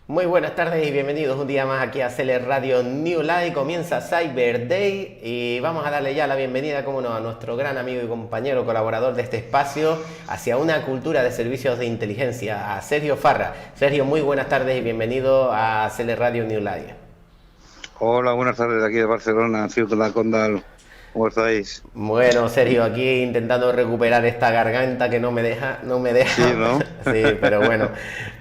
Muy buenas tardes y bienvenidos un día más aquí a CL Radio New Life. Comienza Cyber Day y vamos a darle ya la bienvenida, como no, a nuestro gran amigo y compañero colaborador de este espacio hacia una cultura de servicios de inteligencia, a Sergio Farra. Sergio, muy buenas tardes y bienvenido a CL Radio New Life. Hola, buenas tardes, aquí de Barcelona, Ciudad de la Condal. ¿Cómo estáis? Bueno, Sergio, aquí intentando recuperar esta garganta que no me deja. Sí, ¿no? Sí, pero bueno,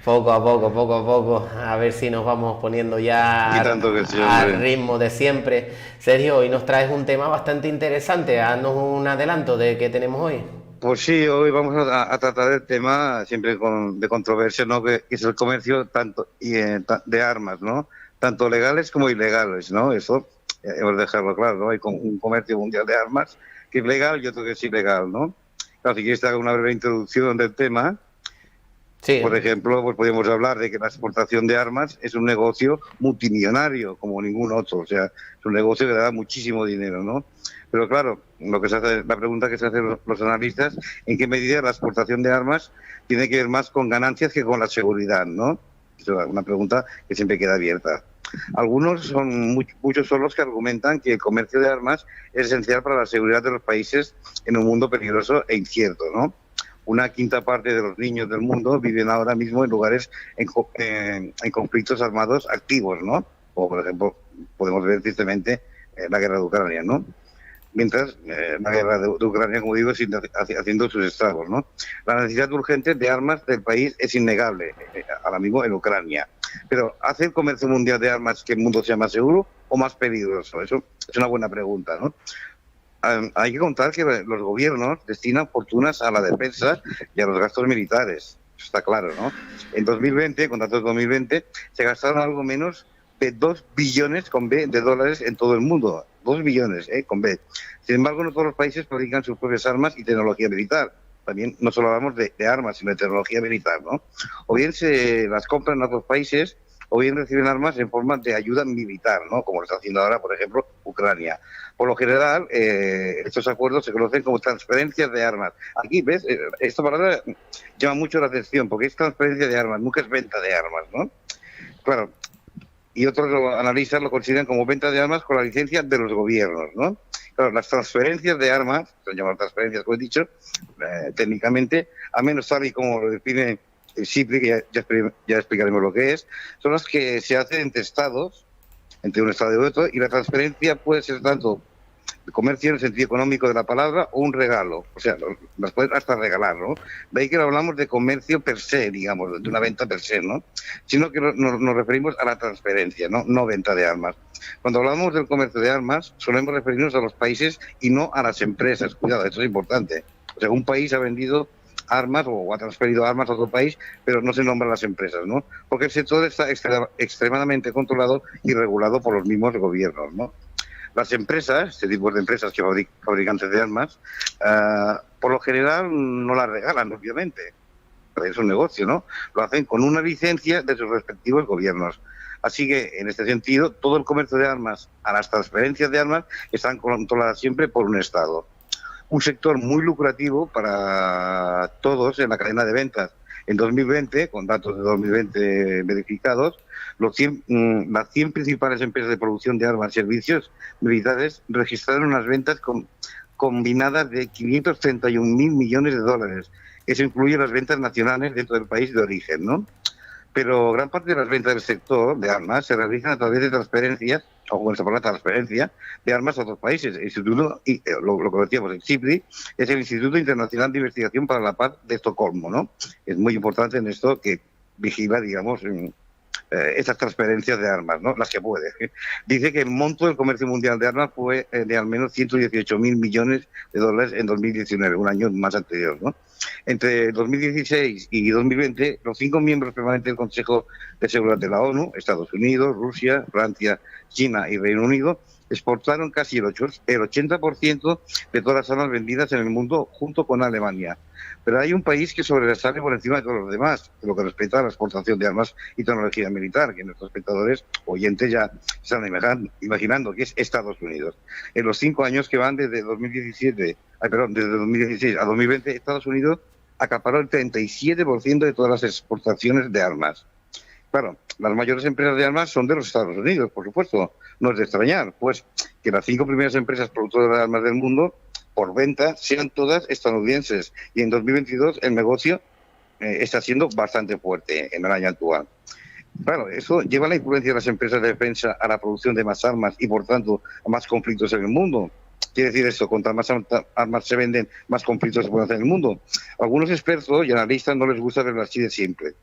poco a poco, a ver si nos vamos poniendo Y ya tanto que sí, al hombre. ritmo de siempre. Sergio, hoy nos traes un tema bastante interesante. Haznos un adelanto de qué tenemos hoy. Pues sí, hoy vamos a tratar el tema siempre de controversia, ¿no? Que es el comercio tanto de armas, ¿no? Tanto legales como ilegales, ¿no? Eso hemos de dejarlo claro, ¿no? Hay un comercio mundial de armas que es legal y otro que es ilegal, ¿no? Claro, si quieres te hago una breve introducción del tema. Sí, Por ejemplo, pues podríamos hablar de que la exportación de armas es un negocio multimillonario, como ningún otro. O sea, es un negocio que da muchísimo dinero, ¿no? Pero claro, la pregunta que se hacen los analistas, ¿en qué medida la exportación de armas tiene que ver más con ganancias que con la seguridad, ¿no? Es una pregunta que siempre queda abierta. Muchos son los que argumentan que el comercio de armas es esencial para la seguridad de los países en un mundo peligroso e incierto, ¿no? Una quinta parte de los niños del mundo viven ahora mismo en lugares en conflictos armados activos, ¿no? O, por ejemplo, podemos ver tristemente la guerra de Ucrania, ¿no? Mientras la guerra de Ucrania, como digo, sigue haciendo sus estragos, ¿no? La necesidad urgente de armas del país es innegable, ahora mismo en Ucrania. Pero, ¿hace el comercio mundial de armas que el mundo sea más seguro o más peligroso? Eso es una buena pregunta, ¿no? Hay que contar que los gobiernos destinan fortunas a la defensa y a los gastos militares. Eso está claro, ¿no? En 2020, con datos de 2020, se gastaron algo menos de 2 billones con B de dólares en todo el mundo. 2 billones, con B. Sin embargo, no todos los países fabrican sus propias armas y tecnología militar. También no solo hablamos de armas, sino de tecnología militar, ¿no? O bien se las compran en otros países, o bien reciben armas en forma de ayuda militar, ¿no? Como lo está haciendo ahora, por ejemplo, Ucrania. Por lo general, estos acuerdos se conocen como transferencias de armas. Aquí, ¿ves? Esta palabra llama mucho la atención, porque es transferencia de armas, nunca es venta de armas, ¿no? Claro, y otros analistas lo consideran como venta de armas con la licencia de los gobiernos, ¿no? Claro, las transferencias de armas, se llaman transferencias, como he dicho, técnicamente, a menos tal y como lo define el SIPRI, que ya explicaremos lo que es, son las que se hacen entre estados, entre un estado y otro, y la transferencia puede ser tanto comercio en el sentido económico de la palabra o un regalo, o sea, las puedes hasta regalar, ¿no? De ahí que no hablamos de comercio per se, digamos, de una venta per se, ¿no? Sino que nos referimos a la transferencia, ¿no? No venta de armas. Cuando hablamos del comercio de armas, solemos referirnos a los países y no a las empresas. Cuidado, esto es importante. O sea, un país ha vendido armas o ha transferido armas a otro país, pero no se nombran las empresas, ¿no? Porque el sector está extremadamente controlado y regulado por los mismos gobiernos, ¿no? Las empresas, este tipo de empresas que fabricantes de armas, por lo general no las regalan, obviamente. Es un negocio, ¿no? Lo hacen con una licencia de sus respectivos gobiernos. Así que, en este sentido, todo el comercio de armas, a las transferencias de armas, están controladas siempre por un Estado. Un sector muy lucrativo para todos en la cadena de ventas. En 2020, con datos de 2020 verificados, las 100 principales empresas de producción de armas y servicios militares registraron unas ventas combinadas de 531.000 millones de dólares. Eso incluye las ventas nacionales dentro del país de origen, ¿no? Pero gran parte de las ventas del sector de armas se realizan a través de transferencias, o con esta palabra transferencia, de armas a otros países. El instituto, lo que decíamos, el CIPRI, es el Instituto Internacional de Investigación para la Paz de Estocolmo, ¿no? Es muy importante en esto que vigila, digamos, estas transferencias de armas, ¿no? Las que puede. Dice que el monto del comercio mundial de armas fue de al menos 118.000 millones de dólares en 2019, un año más anterior, ¿no? Entre 2016 y 2020, los 5 miembros permanentes del Consejo de Seguridad de la ONU, Estados Unidos, Rusia, Francia, China y Reino Unido, exportaron casi el 80% de todas las armas vendidas en el mundo, junto con Alemania. Pero hay un país que sobresale por encima de todos los demás, en lo que respecta a la exportación de armas y tecnología militar, que nuestros espectadores, oyentes, ya están imaginando, que es Estados Unidos. En los 5 años que van desde 2016 a 2020, Estados Unidos acaparó el 37% de todas las exportaciones de armas. Claro, las mayores empresas de armas son de los Estados Unidos, por supuesto. No es de extrañar, pues, que las 5 primeras empresas productoras de armas del mundo, por venta, sean todas estadounidenses. Y en 2022 el negocio está siendo bastante fuerte en el año actual. Claro, eso lleva la influencia de las empresas de defensa a la producción de más armas y, por tanto, a más conflictos en el mundo. Quiere decir esto, contra más armas se venden, más conflictos se pueden hacer en el mundo. Algunos expertos y analistas no les gusta verlo así de simple,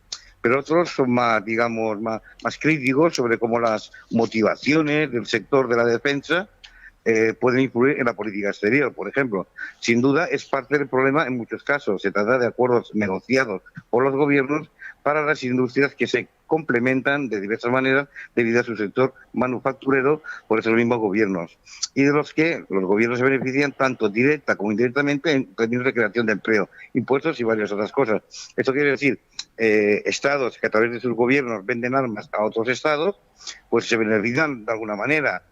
pero otros son más, digamos, más críticos sobre cómo las motivaciones del sector de la defensa pueden influir en la política exterior, por ejemplo. Sin duda, es parte del problema en muchos casos. Se trata de acuerdos negociados por los gobiernos para las industrias que se complementan de diversas maneras debido a su sector manufacturero por esos mismos gobiernos, y de los que los gobiernos se benefician tanto directa como indirectamente en términos de creación de empleo, impuestos y varias otras cosas. Esto quiere decir estados que a través de sus gobiernos venden armas a otros estados, pues se benefician de alguna manera,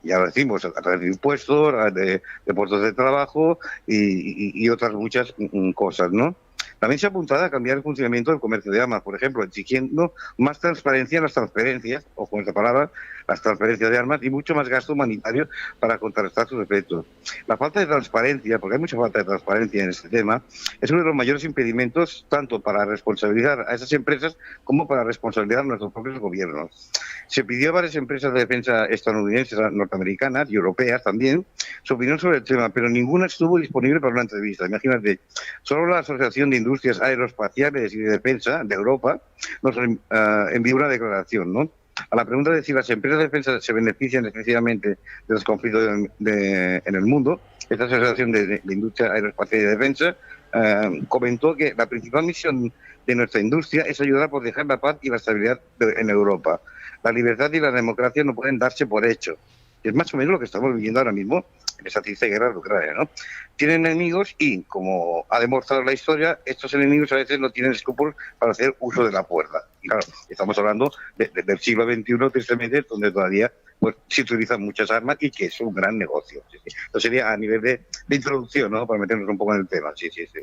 ya lo decimos, a través de impuestos, de puestos de trabajo y otras muchas cosas, ¿no? También se ha apuntado a cambiar el funcionamiento del comercio de armas, por ejemplo, exigiendo más transparencia en las transferencias, o con esta palabra, las transferencias de armas, y mucho más gasto humanitario para contrarrestar sus efectos. La falta de transparencia, porque hay mucha falta de transparencia en este tema, es uno de los mayores impedimentos tanto para responsabilizar a esas empresas como para responsabilizar a nuestros propios gobiernos. Se pidió a varias empresas de defensa estadounidenses, norteamericanas y europeas también su opinión sobre el tema, pero ninguna estuvo disponible para una entrevista. Imagínate, solo la Asociación de Industrias Aeroespaciales y de Defensa de Europa nos envió una declaración, ¿no? A la pregunta de si las empresas de defensa se benefician excesivamente de los conflictos en el mundo, esta Asociación de Industria Aeroespacial y de Defensa comentó que la principal misión de nuestra industria es ayudar a proteger la paz y la estabilidad en Europa. La libertad y la democracia no pueden darse por hecho. Es más o menos lo que estamos viviendo ahora mismo en esa triste guerra de Ucrania, ¿no? Tienen enemigos y, como ha demostrado la historia, estos enemigos a veces no tienen escrúpulos para hacer uso de la fuerza. Y claro, estamos hablando del siglo XXI, tristemente, donde todavía pues, se utilizan muchas armas y que es un gran negocio. Sí, sí. Esto sería a nivel de introducción, ¿no? Para meternos un poco en el tema. Sí, sí, sí.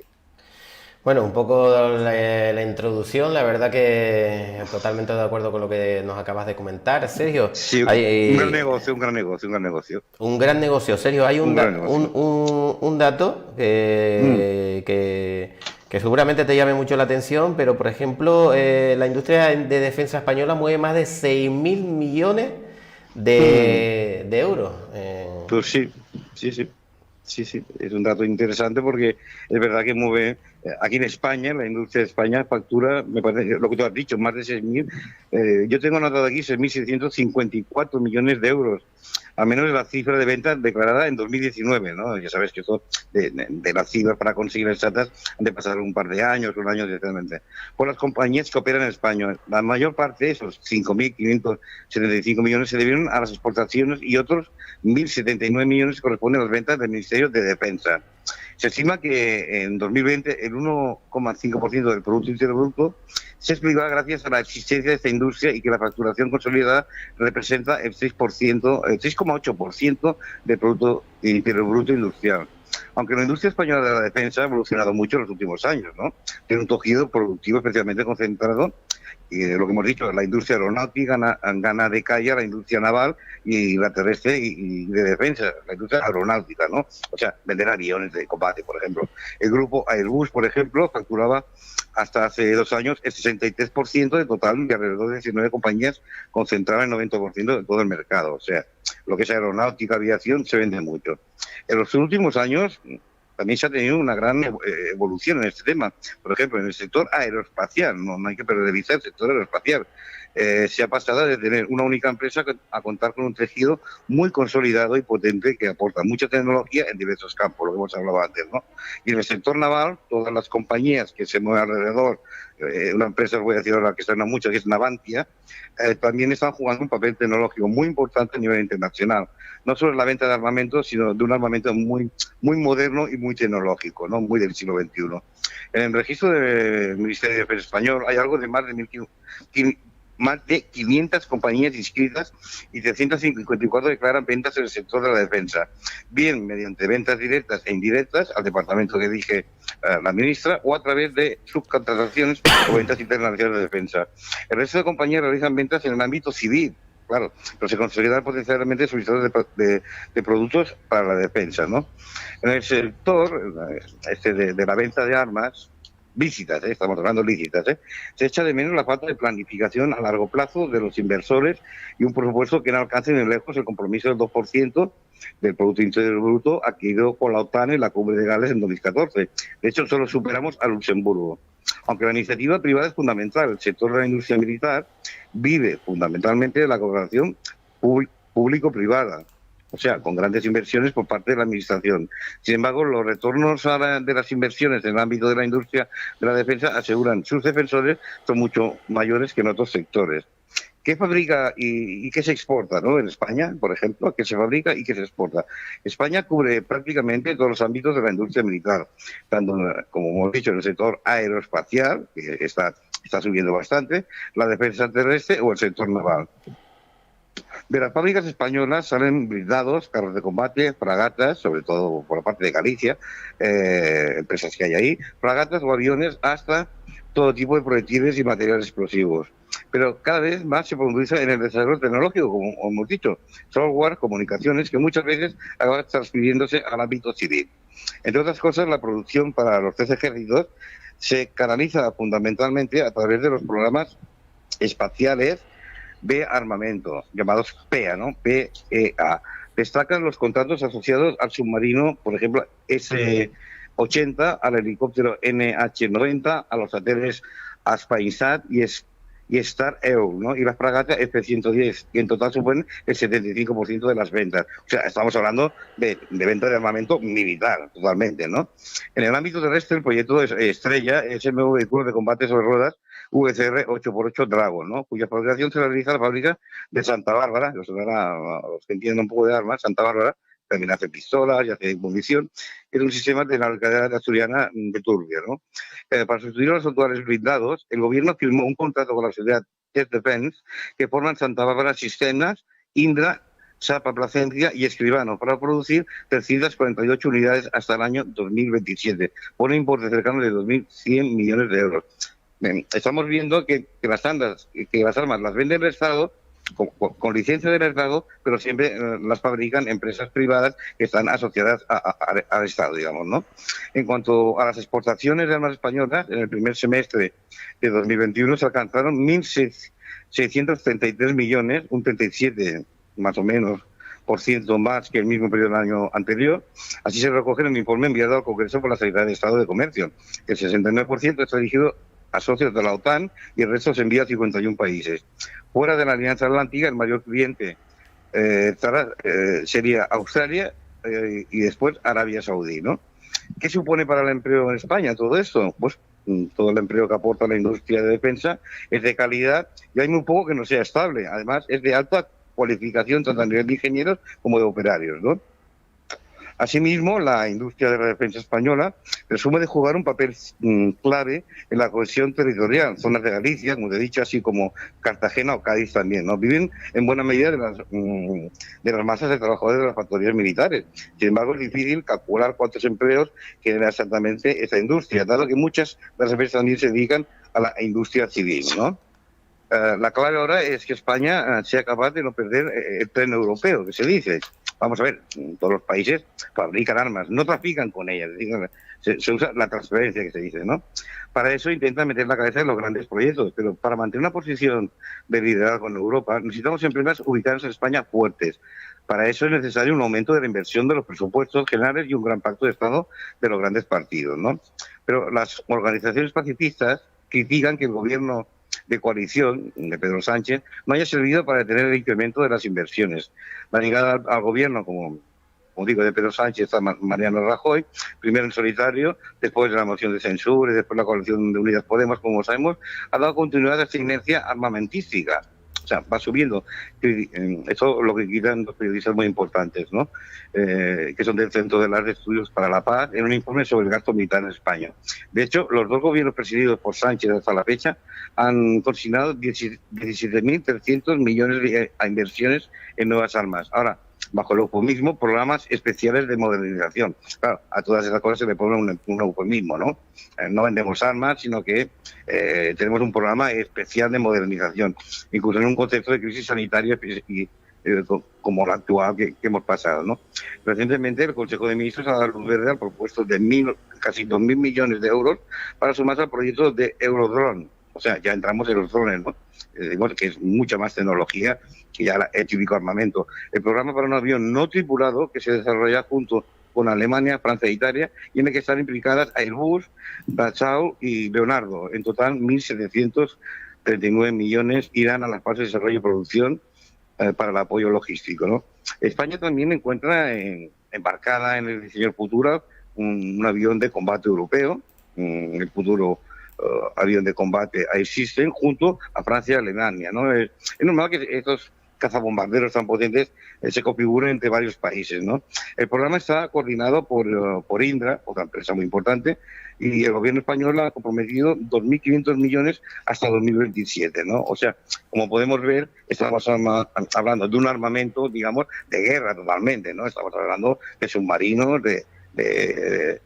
Bueno, un poco la introducción, la verdad que totalmente de acuerdo con lo que nos acabas de comentar, Sergio. Sí, un gran negocio, un gran negocio, un gran negocio. Un gran negocio, Sergio. Hay un dato que seguramente te llame mucho la atención, pero por ejemplo, la industria de defensa española mueve más de 6.000 millones de euros. Pues sí, sí, sí. Sí, sí, es un dato interesante porque es verdad que mueve, aquí en España, la industria de España factura, me parece, lo que tú has dicho, más de 6.000, yo tengo anotado aquí 6.654 millones de euros, al menos la cifra de ventas declarada en 2019, ¿no? Ya sabes que esto de las cifras para conseguir exactas han de pasar un par de años, un año directamente. Por las compañías que operan en España, la mayor parte de esos 5.575 millones se debieron a las exportaciones y otros 1.079 millones corresponden a las ventas del Ministerio de Defensa. Se estima que en 2020 el 1,5% del Producto Interior Bruto se explica gracias a la existencia de esta industria y que la facturación consolidada representa el 6,8% del Producto Interior Bruto industrial. Aunque la industria española de la defensa ha evolucionado mucho en los últimos años, ¿no? Tiene un tejido productivo especialmente concentrado y lo que hemos dicho, la industria aeronáutica gana de calle la industria naval y la terrestre y de defensa, la industria aeronáutica, ¿no? O sea, vender aviones de combate, por ejemplo. El grupo Airbus, por ejemplo, facturaba hasta hace 2 años el 63% del total y alrededor de 19 compañías concentraban el 90% de todo el mercado. O sea, lo que es aeronáutica, aviación, se vende mucho. En los últimos años también se ha tenido una gran evolución en este tema. Por ejemplo, en el sector aeroespacial, no hay que perder de vista el sector aeroespacial. Se ha pasado de tener una única empresa a contar con un tejido muy consolidado y potente que aporta mucha tecnología en diversos campos, lo que hemos hablado antes, ¿no? Y en el sector naval, todas las compañías que se mueven alrededor, una empresa, os voy a decir ahora que suena mucho, que es Navantia, también están jugando un papel tecnológico muy importante a nivel internacional. No solo en la venta de armamentos, sino de un armamento muy, muy moderno y muy tecnológico, ¿no? Muy del siglo XXI. En el registro del Ministerio de Defensa español hay algo de más de 500 compañías inscritas y 354 declaran ventas en el sector de la defensa, bien mediante ventas directas e indirectas al departamento que dije la ministra, o a través de subcontrataciones o ventas internacionales de defensa. El resto de compañías realizan ventas en el ámbito civil, claro, pero se consideran potencialmente suministradores de productos para la defensa, ¿no? En el sector de la venta de armas lícitas, estamos hablando lícitas, se echa de menos la falta de planificación a largo plazo de los inversores y un presupuesto que no alcance ni lejos el compromiso del 2% del Producto Interior Bruto adquirido con la OTAN en la Cumbre de Gales en 2014. De hecho, solo superamos a Luxemburgo. Aunque la iniciativa privada es fundamental, el sector de la industria militar vive fundamentalmente de la colaboración público-privada, o sea, con grandes inversiones por parte de la Administración. Sin embargo, los retornos de las inversiones en el ámbito de la industria de la defensa, aseguran sus defensores, son mucho mayores que en otros sectores. ¿Qué fabrica y qué se exporta, ¿no? En España, por ejemplo, ¿qué se fabrica y qué se exporta? España cubre prácticamente todos los ámbitos de la industria militar, tanto, como hemos dicho, en el sector aeroespacial, que está subiendo bastante, la defensa terrestre o el sector naval. De las fábricas españolas salen blindados, carros de combate, fragatas, sobre todo por la parte de Galicia, empresas que hay ahí, fragatas o aviones, hasta todo tipo de proyectiles y materiales explosivos. Pero cada vez más se profundiza en el desarrollo tecnológico, como hemos dicho, software, comunicaciones, que muchas veces acaba transfiriéndose al ámbito civil. Entre otras cosas, la producción para los tres ejércitos se canaliza fundamentalmente a través de los programas espaciales de armamento, llamados PEA, ¿no? PEA. Destacan los contratos asociados al submarino, por ejemplo, S-80, al helicóptero NH-90, a los satélites Aspainsat y Star-EU, ¿no? Y las fragatas F-110, que en total suponen el 75% de las ventas. O sea, estamos hablando de venta de armamento militar, totalmente, ¿no? En el ámbito terrestre, el proyecto estrella es el nuevo vehículo de combate sobre ruedas VCR 8x8 Dragon, ¿no? Cuya fabricación se realiza en la fábrica de Santa Bárbara, los que entienden un poco de armas, Santa Bárbara, también hace pistolas y hace munición, es un sistema de la localidad asturiana de Turbia, ¿no? Para sustituir a los actuales blindados, el gobierno firmó un contrato con la sociedad Jet Defense que forman Santa Bárbara Sistemas, Indra, Sapa Placencia y Escribano para producir 348 unidades hasta el año 2027, por un importe cercano de 2.100 millones de euros. Estamos viendo que las armas las vende el Estado con licencia del Estado, pero siempre las fabrican empresas privadas que están asociadas al Estado, digamos, ¿no? En cuanto a las exportaciones de armas españolas, en el primer semestre de 2021 se alcanzaron 1.633 millones, un 37 más o menos por ciento más que el mismo periodo del año anterior. Así se recoge en el informe enviado al Congreso por la Secretaría de Estado de Comercio. El 69% está dirigido a socios de la OTAN y el resto se envía a 51 países. Fuera de la Alianza Atlántica, el mayor cliente sería Australia y después Arabia Saudí, ¿no? ¿Qué supone para el empleo en España todo esto? Pues todo el empleo que aporta la industria de defensa es de calidad y hay muy poco que no sea estable. Además, es de alta cualificación tanto a nivel de ingenieros como de operarios, ¿no? Asimismo, la industria de la defensa española presume de jugar un papel clave en la cohesión territorial. Zonas de Galicia, como te he dicho, así como Cartagena o Cádiz también, ¿no? Viven en buena medida de las masas de trabajadores de las factorías militares. Sin embargo, es difícil calcular cuántos empleos genera exactamente esta industria, dado que muchas de las empresas también se dedican a la industria civil, ¿no? La clave ahora es que España sea capaz de no perder el tren europeo, que se dice. Vamos a ver, todos los países fabrican armas, no trafican con ellas, se usa la transferencia que se dice, ¿no? Para eso intentan meter la cabeza en los grandes proyectos, pero para mantener una posición de liderazgo en Europa necesitamos en primer lugar ubicarnos en España fuertes. Para eso es necesario un aumento de la inversión de los presupuestos generales y un gran pacto de Estado de los grandes partidos, ¿no? Pero las organizaciones pacifistas critican que el gobierno de coalición de Pedro Sánchez no haya servido para detener el incremento de las inversiones. La llegada al gobierno, como digo, de Pedro Sánchez a Mariano Rajoy, primero en solitario, después de la moción de censura y después la coalición de Unidas Podemos, como sabemos, ha dado continuidad a esta inercia armamentística. O sea, va subiendo. Eso lo que quitan los periodistas muy importantes, ¿no? Que son del Centro de Estudios para la Paz, en un informe sobre el gasto militar en España. De hecho, los dos gobiernos presididos por Sánchez hasta la fecha han consignado 17.300 millones a inversiones en nuevas armas. Ahora, bajo el eufemismo programas especiales de modernización. Claro, a todas esas cosas se le pone un eufemismo, ¿no? No vendemos armas, sino que tenemos un programa especial de modernización, incluso en un contexto de crisis sanitaria y como la actual que hemos pasado, ¿no? Recientemente el Consejo de Ministros ha dado luz verde al propuesto de casi 2.000 millones de euros para sumarse al proyecto de Eurodrone. O sea, ya entramos en los drones, ¿no? Digamos que es mucha más tecnología que ya el típico armamento. El programa para un avión no tripulado que se desarrolla junto con Alemania, Francia e Italia, y en el que están implicadas Airbus, Dassault y Leonardo. En total, 1.739 millones irán a las fases de desarrollo y producción para el apoyo logístico, ¿no? España también encuentra embarcada en el diseño futuro un avión de combate europeo, el futuro avión de combate Air System, junto a Francia y Alemania, ¿no? Es normal que estos cazabombarderos tan potentes se configuren entre varios países, ¿no? El programa está coordinado por Indra, otra empresa muy importante, y el gobierno español ha comprometido 2.500 millones hasta 2027, ¿no? O sea, como podemos ver, estamos hablando de un armamento, digamos, de guerra totalmente, ¿no? Estamos hablando de submarinos, de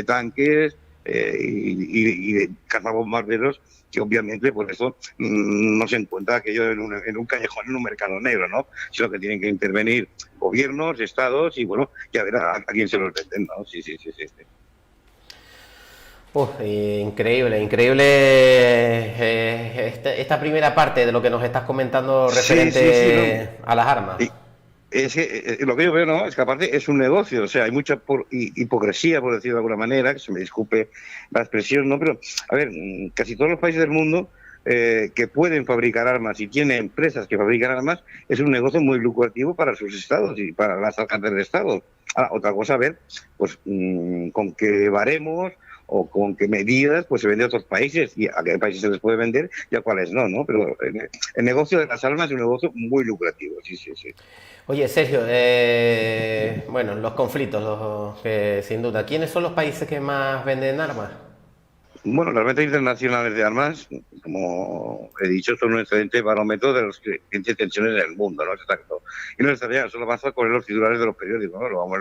tanques y de cazabombarderos, que obviamente por eso no se encuentra aquello en un callejón, en un mercado negro, ¿no? Sino que tienen que intervenir gobiernos, estados y, bueno, ya verá a quién se los venden, ¿no? Sí. Increíble, esta primera parte de lo que nos estás comentando referente a las armas. Es que lo que yo veo, ¿no?, es que aparte es un negocio, o sea, hay mucha hipocresía, por decirlo de alguna manera, que se me disculpe la expresión, ¿no? Pero, a ver, casi todos los países del mundo que pueden fabricar armas y tienen empresas que fabrican armas, es un negocio muy lucrativo para sus estados y para las alcaldes de estado. Ahora, otra cosa, a ver, pues con qué baremos o con qué medidas pues se vende a otros países, y a qué países se les puede vender y a cuáles no, ¿no? Pero el negocio de las armas es un negocio muy lucrativo, sí. Oye, Sergio, bueno, los conflictos, sin duda, ¿quiénes son los países que más venden armas? Bueno, las ventas internacionales de armas, como he dicho, son un excelente barómetro de las crecientes tensiones en el mundo, ¿no? Exacto. Y no estaría, solo basta con los titulares de los periódicos, ¿no? Lo vamos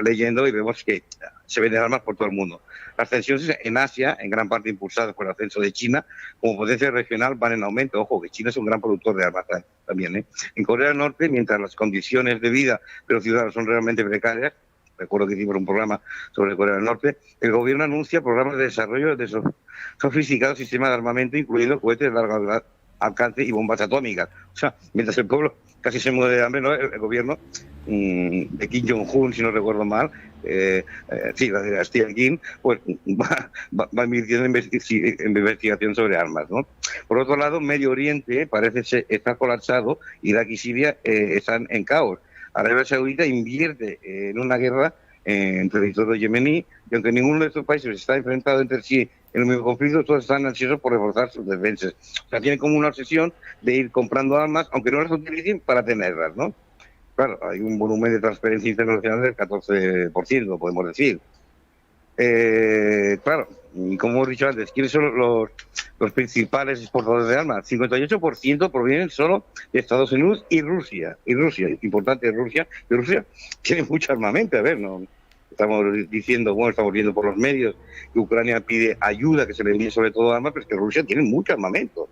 leyendo y vemos que se venden armas por todo el mundo. Las tensiones en Asia, en gran parte impulsadas por el ascenso de China, como potencia regional, van en aumento. Ojo, que China es un gran productor de armas también, ¿eh? En Corea del Norte, mientras las condiciones de vida de los ciudadanos son realmente precarias, recuerdo que hicimos un programa sobre Corea del Norte, el gobierno anuncia programas de desarrollo de sofisticados sistemas de armamento, incluidos cohetes de largo alcance y bombas atómicas. O sea, mientras el pueblo casi se muere de hambre, ¿no?, el gobierno de Kim Jong-un, si no recuerdo mal, sí, la dinastía Kim, pues va invirtiendo en investigación sobre armas, ¿no? Por otro lado, Medio Oriente parece estar colapsado, Irak y Siria están en caos. Arabia Saudita invierte en una guerra en territorio yemení, y aunque ninguno de estos países está enfrentado entre sí en el mismo conflicto, todos están ansiosos por reforzar sus defensas. O sea, tienen como una obsesión de ir comprando armas, aunque no las utilicen, para tenerlas, ¿no? Claro, hay un volumen de transferencia internacional del 14%, podemos decir. Claro, y como hemos dicho antes, ¿quiénes son los principales exportadores de armas? 58% provienen solo de Estados Unidos y Rusia. Importante Rusia. Y Rusia tiene mucho armamento, a ver, ¿no? Estamos diciendo, bueno, estamos viendo por los medios que Ucrania pide ayuda, que se le envíe sobre todo armas, pero es que Rusia tiene mucho armamento.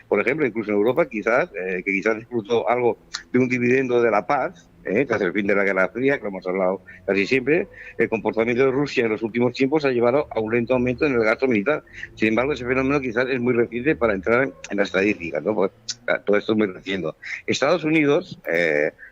Por ejemplo, incluso en Europa, quizás disfrutó algo de un dividendo de la paz, tras el fin de la Guerra Fría, que lo hemos hablado casi siempre. El comportamiento de Rusia en los últimos tiempos ha llevado a un lento aumento en el gasto militar. Sin embargo, ese fenómeno quizás es muy reciente para entrar en la estadística, ¿no? Pues, todo esto es muy reciente. Estados Unidos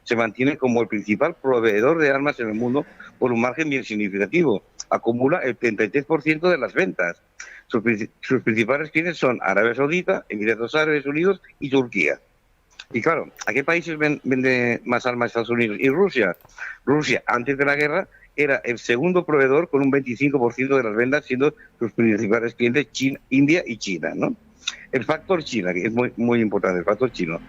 se mantiene como el principal proveedor de armas en el mundo por un margen bien significativo. Acumula el 33% de las ventas. Sus principales clientes son Arabia Saudita, Emiratos Árabes Unidos y Turquía. Y claro, ¿a qué países vende más armas Estados Unidos? Y Rusia. Rusia, antes de la guerra, era el segundo proveedor con un 25% de las ventas, siendo sus principales clientes India y China, ¿no? El factor China, que es muy, muy importante, el factor chino.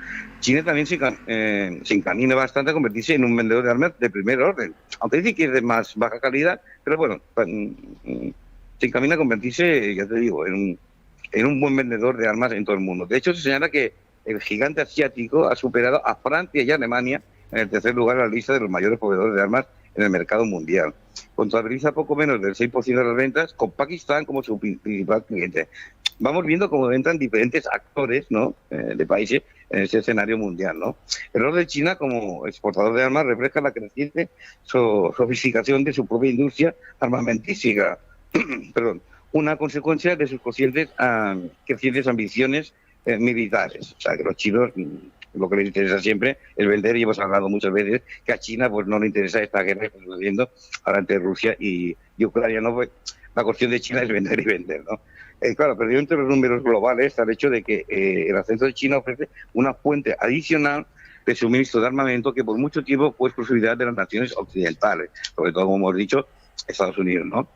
China también se encamina bastante a convertirse en un vendedor de armas de primer orden. Aunque dice que es de más baja calidad, pero bueno, se encamina a convertirse, ya te digo, en un buen vendedor de armas en todo el mundo. De hecho, se señala que el gigante asiático ha superado a Francia y a Alemania en el tercer lugar en la lista de los mayores proveedores de armas en el mercado mundial. Contabiliza poco menos del 6% de las ventas, con Pakistán como su principal cliente. Vamos viendo cómo entran diferentes actores, ¿no?, de países en ese escenario mundial, ¿no? El rol de China como exportador de armas refleja la creciente sofisticación de su propia industria armamentística. Perdón, una consecuencia de sus crecientes ambiciones militares. O sea, que los chinos, lo que les interesa siempre es vender, y hemos hablado muchas veces que a China pues no le interesa esta guerra que está sucediendo ahora entre Rusia y Ucrania, ¿no? Pues, la cuestión de China es vender y vender, ¿no? Claro, pero entre los números globales está el hecho de que el ascenso de China ofrece una fuente adicional de suministro de armamento que por mucho tiempo fue exclusividad de las naciones occidentales, sobre todo, como hemos dicho, Estados Unidos, ¿no?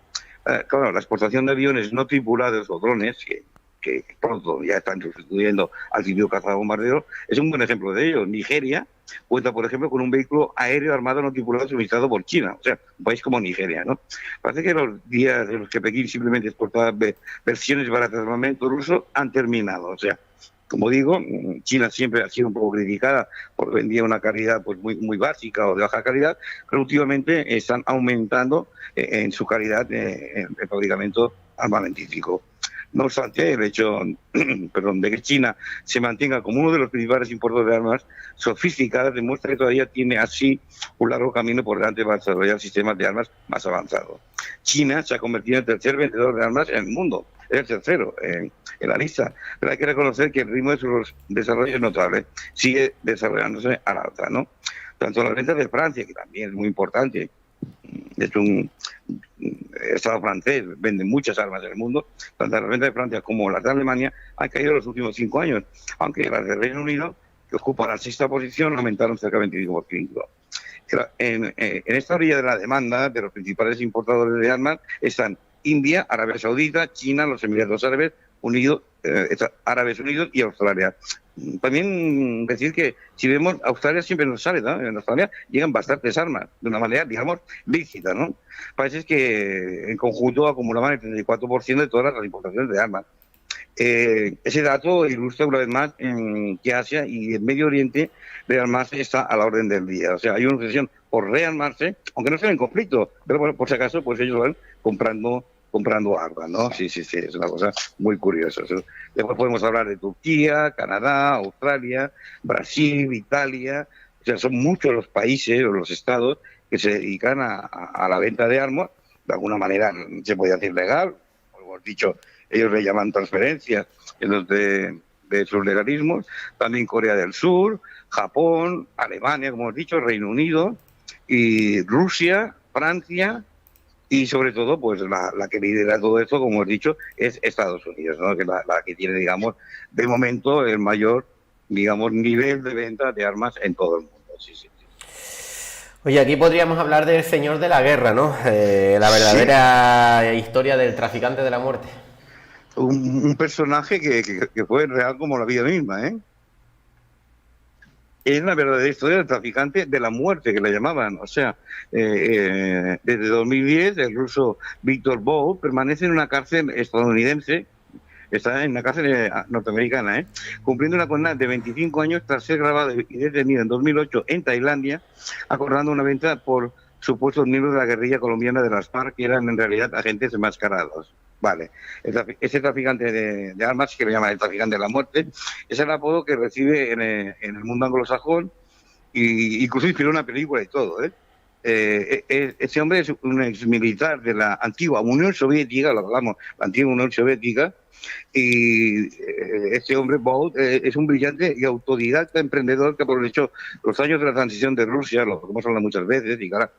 Claro, la exportación de aviones no tripulados o drones, que pronto ya están sustituyendo al típico cazabombardero, es un buen ejemplo de ello. Nigeria cuenta, por ejemplo, con un vehículo aéreo armado no tripulado suministrado por China, o sea, un país como Nigeria, ¿no? Parece que los días en los que Pekín simplemente exportaba versiones baratas de armamento ruso han terminado, o sea, como digo, China siempre ha sido un poco criticada porque vendía una calidad pues muy básica o de baja calidad, pero últimamente están aumentando en su calidad el fabricamiento armamentístico. No obstante, el hecho de que China se mantenga como uno de los principales importadores de armas sofisticadas demuestra que todavía tiene así un largo camino por delante para desarrollar sistemas de armas más avanzados. China se ha convertido en el tercer vendedor de armas en el mundo, es el tercero en la lista, pero hay que reconocer que el ritmo de su desarrollo es notable, sigue desarrollándose a la alza, ¿no? Tanto las ventas de Francia, que también es muy importante, es un Estado francés, vende muchas armas en el mundo, tanto las ventas de Francia como las de Alemania han caído en los últimos 5 años, aunque las del Reino Unido, que ocupa la sexta posición, aumentaron cerca del 25%. En esta orilla de la demanda de los principales importadores de armas están India, Arabia Saudita, China, los Emiratos Árabes Unidos y Australia. También decir que si vemos, Australia siempre nos sale, ¿no? En Australia llegan bastantes armas, de una manera, digamos, lícita, ¿no? Países que en conjunto acumulaban el 34% de todas las importaciones de armas. Ese dato ilustra una vez más que Asia y el Medio Oriente rearmarse está a la orden del día. O sea, hay una obsesión por rearmarse, aunque no estén en conflicto, pero bueno, por si acaso, pues ellos van comprando armas, ¿no? Sí, es una cosa muy curiosa. Después podemos hablar de Turquía, Canadá, Australia, Brasil, Italia. O sea, son muchos los países o los estados que se dedican a la venta de armas. De alguna manera se puede decir legal, como hemos dicho, ellos le llaman transferencias en los de sus legalismos. También Corea del Sur, Japón, Alemania, como hemos dicho, Reino Unido, y Rusia, Francia, y sobre todo, pues la que lidera todo esto, como hemos dicho, es Estados Unidos, ¿no? Que es la que tiene, digamos, de momento el mayor, digamos, nivel de venta de armas en todo el mundo. Sí. Oye, aquí podríamos hablar del señor de la guerra, ¿no? La verdadera historia del traficante de la muerte. Un personaje que fue real como la vida misma, ¿eh? Es la verdadera historia del traficante de la muerte, que le llamaban. O sea, desde 2010 el ruso Viktor Bout permanece en una cárcel estadounidense, está en una cárcel norteamericana, cumpliendo una condena de 25 años tras ser grabado y detenido en 2008 en Tailandia, acordando una venta por supuestos miembros de la guerrilla colombiana de las FARC, que eran en realidad agentes enmascarados. Vale, ese traficante de armas, que lo llaman el traficante de la muerte, es el apodo que recibe en el mundo anglosajón, y incluso inspiró una película y todo, Ese hombre es un exmilitar de la antigua Unión Soviética, lo hablamos, la antigua Unión Soviética, y este hombre, Bout, es un brillante y autodidacta emprendedor que aprovechó los años de la transición de Rusia, lo hemos hablado muchas veces, y ahora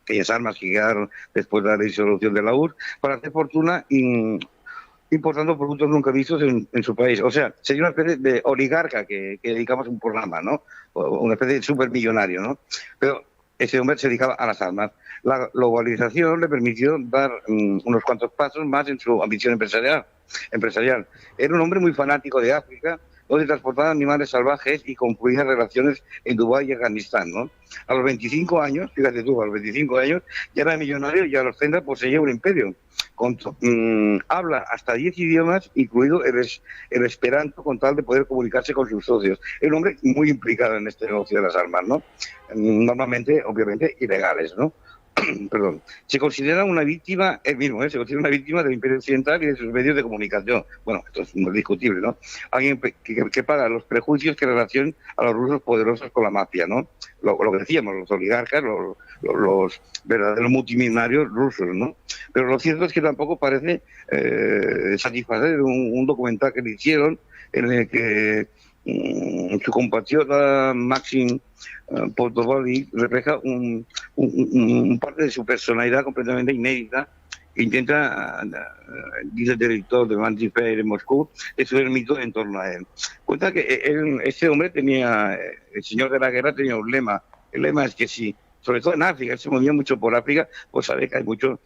aquellas armas que llegaron después de la disolución de la URSS, para hacer fortuna importando productos nunca vistos en su país. O sea, sería una especie de oligarca que dedicamos un programa, ¿no? O una especie de supermillonario, ¿no? Pero ese hombre se dedicaba a las armas. La globalización le permitió dar unos cuantos pasos más en su ambición empresarial. Era un hombre muy fanático de África, donde transportaban animales salvajes y concluían relaciones en Dubái y Afganistán, ¿no? A los 25 años, fíjate tú, a los 25 años ya era millonario y a los 30 poseía un imperio. Habla hasta 10 idiomas, incluido el esperanto, con tal de poder comunicarse con sus socios. Es un hombre muy implicado en este negocio de las armas, ¿no? Normalmente, obviamente, ilegales, ¿no? Perdón. Se considera una víctima, él mismo, se considera una víctima del Imperio Occidental y de sus medios de comunicación. Bueno, esto es muy discutible, ¿no? Alguien que paga los prejuicios que relacionan a los rusos poderosos con la mafia, ¿no? Lo que decíamos, los oligarcas, los verdaderos multimillonarios rusos, ¿no? Pero lo cierto es que tampoco parece satisfacer un documental que le hicieron en el que su compatriota Maxim Podolsky refleja un parte de su personalidad completamente inédita que intenta, dice el director de Vanity Fair en Moscú, eso es el mito en torno a él. Cuenta que este hombre tenía, el señor de la guerra tenía un lema. El lema es que si, sobre todo en África, él se movía mucho por África, pues sabe que hay muchos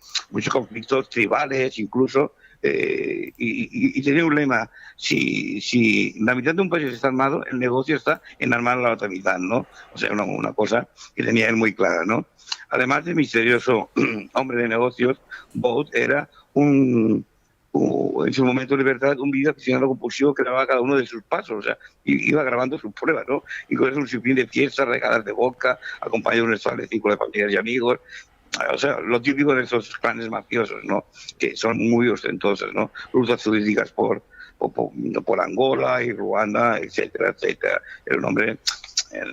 conflictos tribales incluso, y tenía un lema: si la mitad de un país está armado, el negocio está en armar a la otra mitad, ¿no? O sea, una cosa que tenía él muy clara, ¿no? Además de misterioso hombre de negocios, Bout era en su momento de libertad, un vídeo aficionado compulsivo que grababa cada uno de sus pasos, o sea, iba grabando sus pruebas, ¿no? Y con eso un sinfín de fiestas, regadas de vodka, acompañado de un estable círculo de familiares y amigos. O sea, lo típico de esos clanes mafiosos, ¿no? Que son muy ostentosos, ¿no? Rutas turísticas por Angola y Ruanda, etcétera, etcétera. Era un hombre,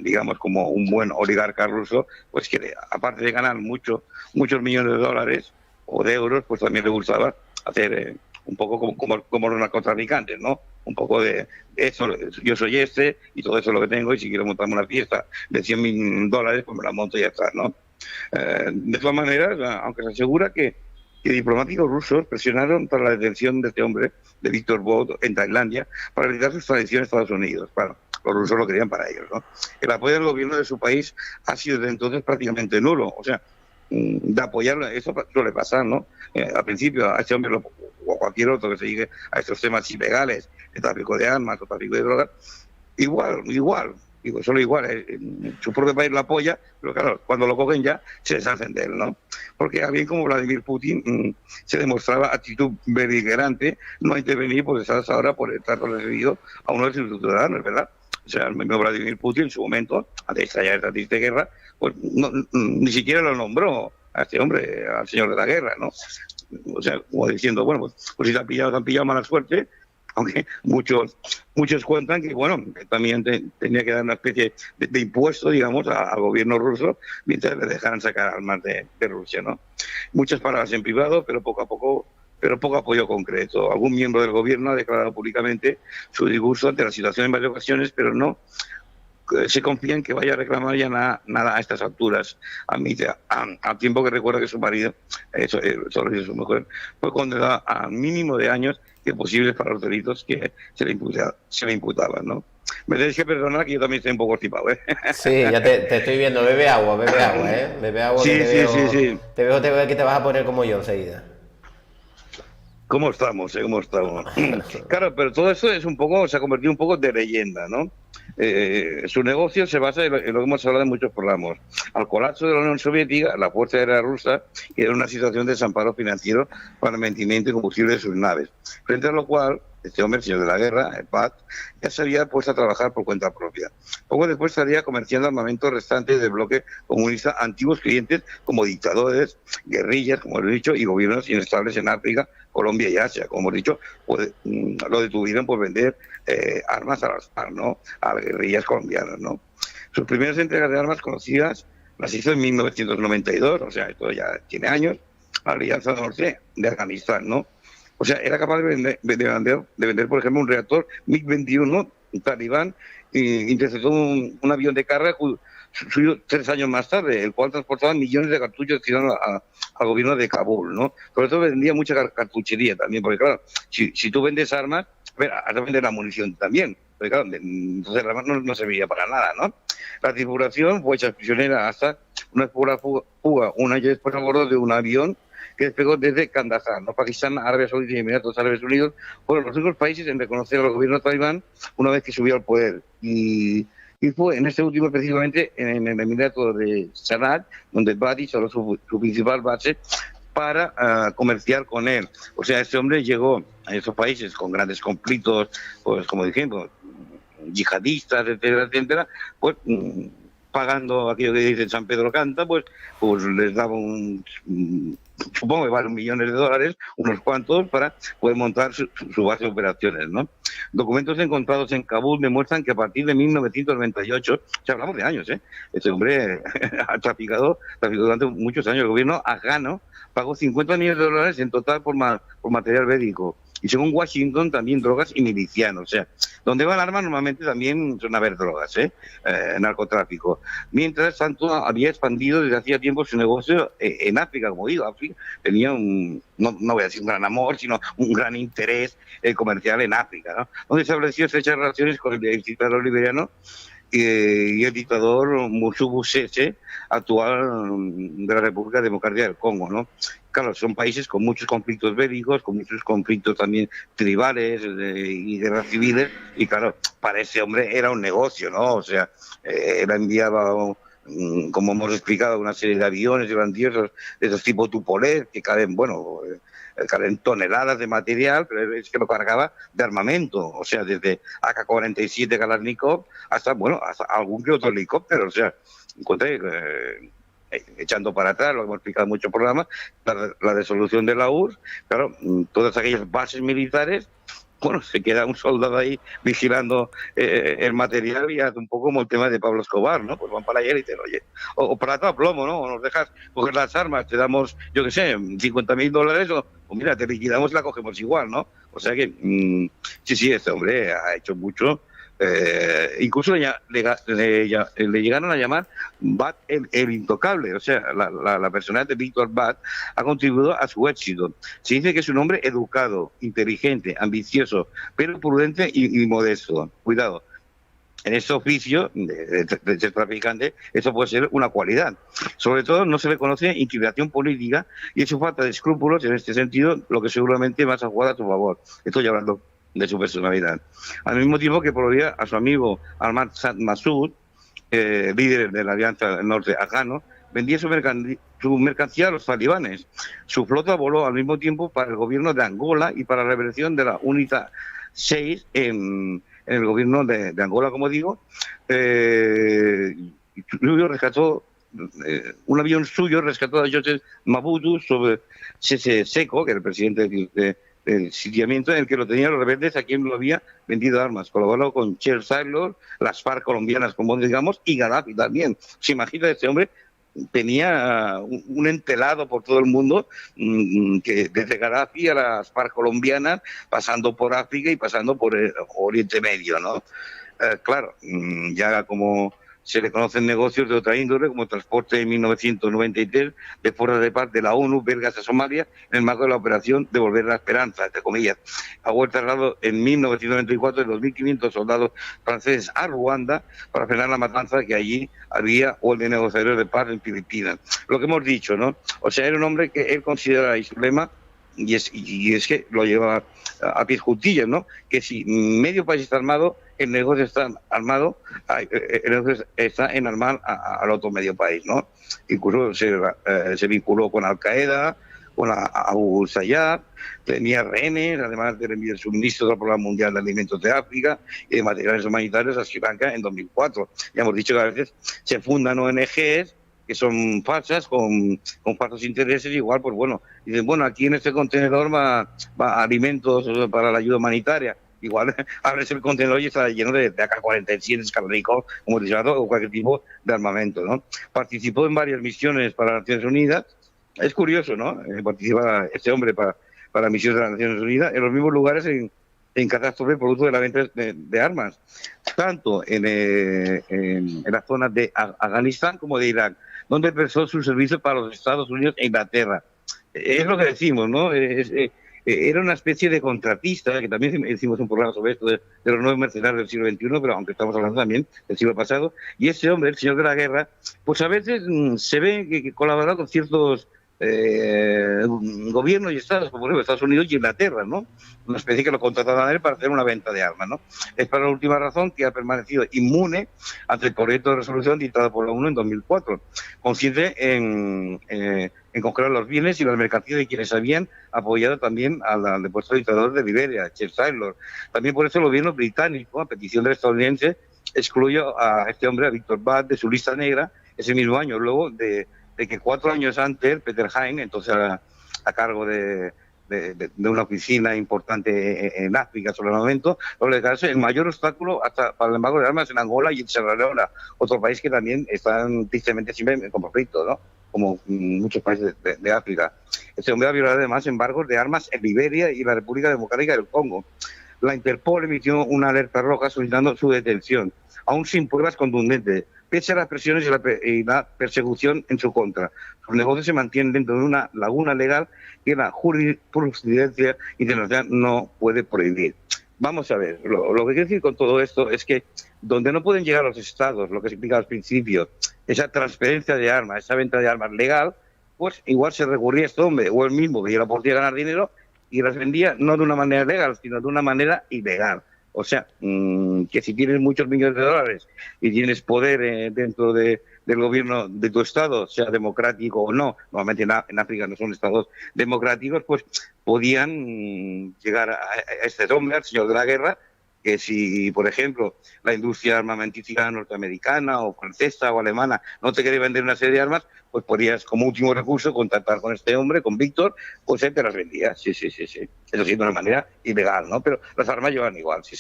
digamos, como un buen oligarca ruso, pues que aparte de ganar muchos millones de dólares o de euros, pues también le gustaba hacer un poco como los narcotraficantes, ¿no? Un poco de eso, yo soy y todo eso es lo que tengo, y si quiero montarme una fiesta de $100,000, pues me la monto y ya está, ¿no? De todas maneras, aunque se asegura que diplomáticos rusos presionaron para la detención de este hombre, de Víctor Bout, en Tailandia, para evitar su extradición a Estados Unidos. Claro, los rusos lo querían para ellos, ¿no? El apoyo del gobierno de su país ha sido desde entonces prácticamente nulo. O sea, de apoyarlo, eso suele pasar, ¿no? Al principio a este hombre o a cualquier otro que se llegue a estos temas ilegales, de tráfico de armas o tráfico de drogas, igual, digo, solo igual, su propio país lo apoya, pero claro, cuando lo cogen ya se deshacen de él, ¿no? Porque alguien como Vladimir Putin se demostraba actitud beligerante, no a intervenir porque estás ahora por el trato recibido a uno de sus ciudadanos, ¿verdad? O sea, el mismo Vladimir Putin en su momento, antes de estallar esta triste guerra, pues ni siquiera lo nombró a este hombre, al señor de la guerra, ¿no? O sea, como diciendo, bueno, pues si te han pillado mala suerte, aunque muchos cuentan que, bueno, que también tenía que dar una especie de impuesto, digamos, al gobierno ruso mientras le dejaran sacar armas de Rusia, ¿no? Muchas palabras en privado, pero poco apoyo concreto. Algún miembro del gobierno ha declarado públicamente su disgusto ante la situación en varias ocasiones, pero no se confía en que vaya a reclamar ya nada a estas alturas. Al tiempo que recuerda que su marido, solo dice su mujer, fue condenado a mínimo de años que posibles para los delitos que se le imputaban, ¿no? Me tenéis que perdonar que yo también estoy un poco tipado, ¿eh? Sí, ya te estoy viendo. Bebe agua, ¿eh? Bebe agua. Sí, que sí. Te veo que te vas a poner como yo enseguida. ¿Cómo estamos? ¿Cómo estamos? Claro, pero todo esto se ha convertido un poco de leyenda, ¿no? Su negocio se basa en lo que hemos hablado en muchos programas. Al colapso de la Unión Soviética, la Fuerza Aérea Rusa era una situación de desamparo financiero para el mantenimiento y combustible de sus naves, frente a lo cual este hombre, el señor de la guerra, el PAT, ya se había puesto a trabajar por cuenta propia. Poco después estaría comerciando armamentos restantes del bloque comunista, antiguos clientes como dictadores, guerrillas, como he dicho, y gobiernos inestables en África, Colombia y Asia. Como hemos dicho, pues, lo detuvieron por vender armas a las FARC, ¿no? A las guerrillas colombianas, ¿no? Sus primeras entregas de armas conocidas las hizo en 1992, o sea, esto ya tiene años, a la Alianza Norte de Afganistán, ¿no? O sea, era capaz de vender, por ejemplo, un reactor MiG-21, un talibán, interceptó un avión de carga suyo 3 años más tarde, el cual transportaba millones de cartuchos destinados al gobierno de Kabul, ¿no? Por eso vendía mucha cartuchería también, porque claro, si tú vendes armas, has de vender la munición también, porque claro, entonces el arma no servía para nada, ¿no? La tripulación fue hecha prisionera hasta una fuga un año después a bordo de un avión que despegó desde Kandahar, ¿no? Pakistán, Arabia Saudita y Emiratos Árabes Unidos fueron los únicos países en reconocer al gobierno talibán una vez que subió al poder. Y fue en este último, precisamente, en el Emirato de Sanad, donde Badi hizo su principal base para comerciar con él. O sea, este hombre llegó a esos países con grandes conflictos, pues como dijimos, yihadistas, etcétera, etcétera, pues pagando aquello que dice San Pedro Canta, pues les daba supongo que vale $1.000.000, unos cuantos, para poder montar su base de operaciones, ¿no? Documentos encontrados en Kabul demuestran que a partir de 1998, o sea, hablamos de años, este hombre ha traficado durante muchos años. El gobierno afgano pagó $50 millones en total por material bélico. Y según Washington, también drogas y milicianos. O sea, donde van armas normalmente también son a haber drogas, narcotráfico. Mientras tanto, había expandido desde hacía tiempo su negocio en África. Como digo, África tenía no voy a decir un gran amor, sino un gran interés comercial en África, ¿no? Donde estableció estrechas relaciones con el dictador liberiano y el dictador Mobutu Sese, actual de la República Democrática del Congo, ¿no? Claro, son países con muchos conflictos bélicos, con muchos conflictos también tribales y guerras civiles, y claro, para ese hombre era un negocio, ¿no? O sea, él enviaba, como hemos explicado, una serie de aviones grandiosos de esos tipo Tupolev, que caben toneladas de material, pero es que lo cargaba de armamento, o sea, desde AK-47 Kalashnikov hasta algún que otro helicóptero, o sea, encontré, echando para atrás, lo hemos explicado en muchos programas, la resolución de la URSS, claro, todas aquellas bases militares, se queda un soldado ahí vigilando el material y hace un poco como el tema de Pablo Escobar, ¿no? Pues van para allá y dicen, oye, o plata o plomo, ¿no? O nos dejas coger las armas, te damos, yo qué sé, $50.000 o mira, te liquidamos y la cogemos igual, ¿no? O sea que, sí, este hombre ha hecho mucho. Incluso le llegaron a llamar Bat el intocable, o sea, la personalidad de Víctor Bat ha contribuido a su éxito. Se dice que es un hombre educado, inteligente, ambicioso, pero prudente y modesto. Cuidado, en este oficio de ser traficante, eso puede ser una cualidad. Sobre todo no se le conoce inclinación política y su falta de escrúpulos en este sentido, lo que seguramente más ha jugado a su favor. Estoy hablando de su personalidad. Al mismo tiempo que prohibía a su amigo Ahmad Saad Massoud, líder de la Alianza del Norte afgano, vendía su mercancía a los talibanes. Su flota voló al mismo tiempo para el gobierno de Angola y para la rebelión de la UNITA 6 en el gobierno de Angola, como digo. Un avión suyo rescató a Joseph Mabutu sobre Sese Seko, que era el presidente del sitiamiento, en el que lo tenían los rebeldes a quien lo había vendido armas. Colaboró con Cher Saylor, las FARC colombianas, como digamos, y Gaddafi también. Se imagina, este hombre tenía un entelado por todo el mundo, que desde Gaddafi a las FARC colombianas, pasando por África y pasando por el Oriente Medio, ¿no? Claro, ya como se le conocen negocios de otra índole, como el transporte en 1993 de fuerzas de paz de la ONU belgas a Somalia en el marco de la operación Devolver la Esperanza, entre comillas. Hago el traslado en 1994 de 2.500 soldados franceses a Ruanda para frenar la matanza que allí había, o el de negociadores de paz en Filipinas. Lo que hemos dicho, ¿no? O sea, era un hombre que él considera, y su lema, y es que lo lleva a pies juntillas, ¿no? Que si medio país está armado, el negocio está armado, el negocio está en armar al otro medio país, ¿no? Incluso se vinculó con Al-Qaeda, con la Abu Sayyaf, tenía rehenes, además de enviar suministros al Programa Mundial de Alimentos de África y de materiales humanitarios a Sri Lanka en 2004. Ya hemos dicho que a veces se fundan ONGs que son falsas, con falsos intereses, igual, pues dicen, aquí en este contenedor va alimentos para la ayuda humanitaria. Igual abres el contenedor y está lleno de AK-47, Kalashnikov, como te llamo, o cualquier tipo de armamento, ¿no? Participó en varias misiones para las Naciones Unidas. Es curioso, ¿no? Participa este hombre para misiones de las Naciones Unidas en los mismos lugares en catástrofe producto de la venta de armas, tanto en las zonas de Afganistán como de Irak, donde prestó sus servicios para los Estados Unidos e Inglaterra. Es lo que decimos, ¿no? Era una especie de contratista, que también hicimos un programa sobre esto de los nuevos mercenarios del siglo XXI, pero aunque estamos hablando también del siglo pasado, y ese hombre, el señor de la guerra, pues a veces se ve que colabora con ciertos gobiernos y estados, como por ejemplo Estados Unidos y Inglaterra, ¿no? Una especie que lo contrataron a él para hacer una venta de armas, ¿no? Es por la última razón que ha permanecido inmune ante el proyecto de resolución dictado por la ONU en 2004, consciente en congelar los bienes y las mercancías de quienes habían apoyado también al depuesto dictador de Liberia, Charles Taylor. También por eso el gobierno británico, a petición del estadounidense, excluyó a este hombre, a Víctor Bad, de su lista negra ese mismo año, luego de que 4 años antes Peter Hain, entonces a cargo de una oficina importante en África sobre el momento, el mayor obstáculo hasta para el embargo de armas en Angola y en Sierra Leona, otro país que también están tristemente siempre en conflicto, ¿no? Como muchos países de África. Este hombre ha violado además embargos de armas en Liberia y la República Democrática del Congo. La Interpol emitió una alerta roja solicitando su detención, aún sin pruebas contundentes, pese a las presiones y la persecución en su contra. Sus negocios se mantienen dentro de una laguna legal que la jurisprudencia internacional no puede prohibir. Vamos a ver, lo que quiero decir con todo esto es que donde no pueden llegar los estados, lo que se explica al principio, esa transferencia de armas, esa venta de armas legal, pues igual se recurría a este hombre o él mismo que la podía ganar dinero y las vendía no de una manera legal, sino de una manera ilegal. O sea, que si tienes muchos millones de dólares y tienes poder dentro del gobierno de tu estado, sea democrático o no, normalmente en África no son estados democráticos, pues podían llegar a este hombre, al señor de la guerra, que si, por ejemplo, la industria armamentística norteamericana o francesa o alemana no te quería vender una serie de armas, pues podrías, como último recurso, contactar con este hombre, con Víctor, pues él te las vendía. Sí. Eso sí, de una manera ilegal, ¿no? Pero las armas llevan igual, sí.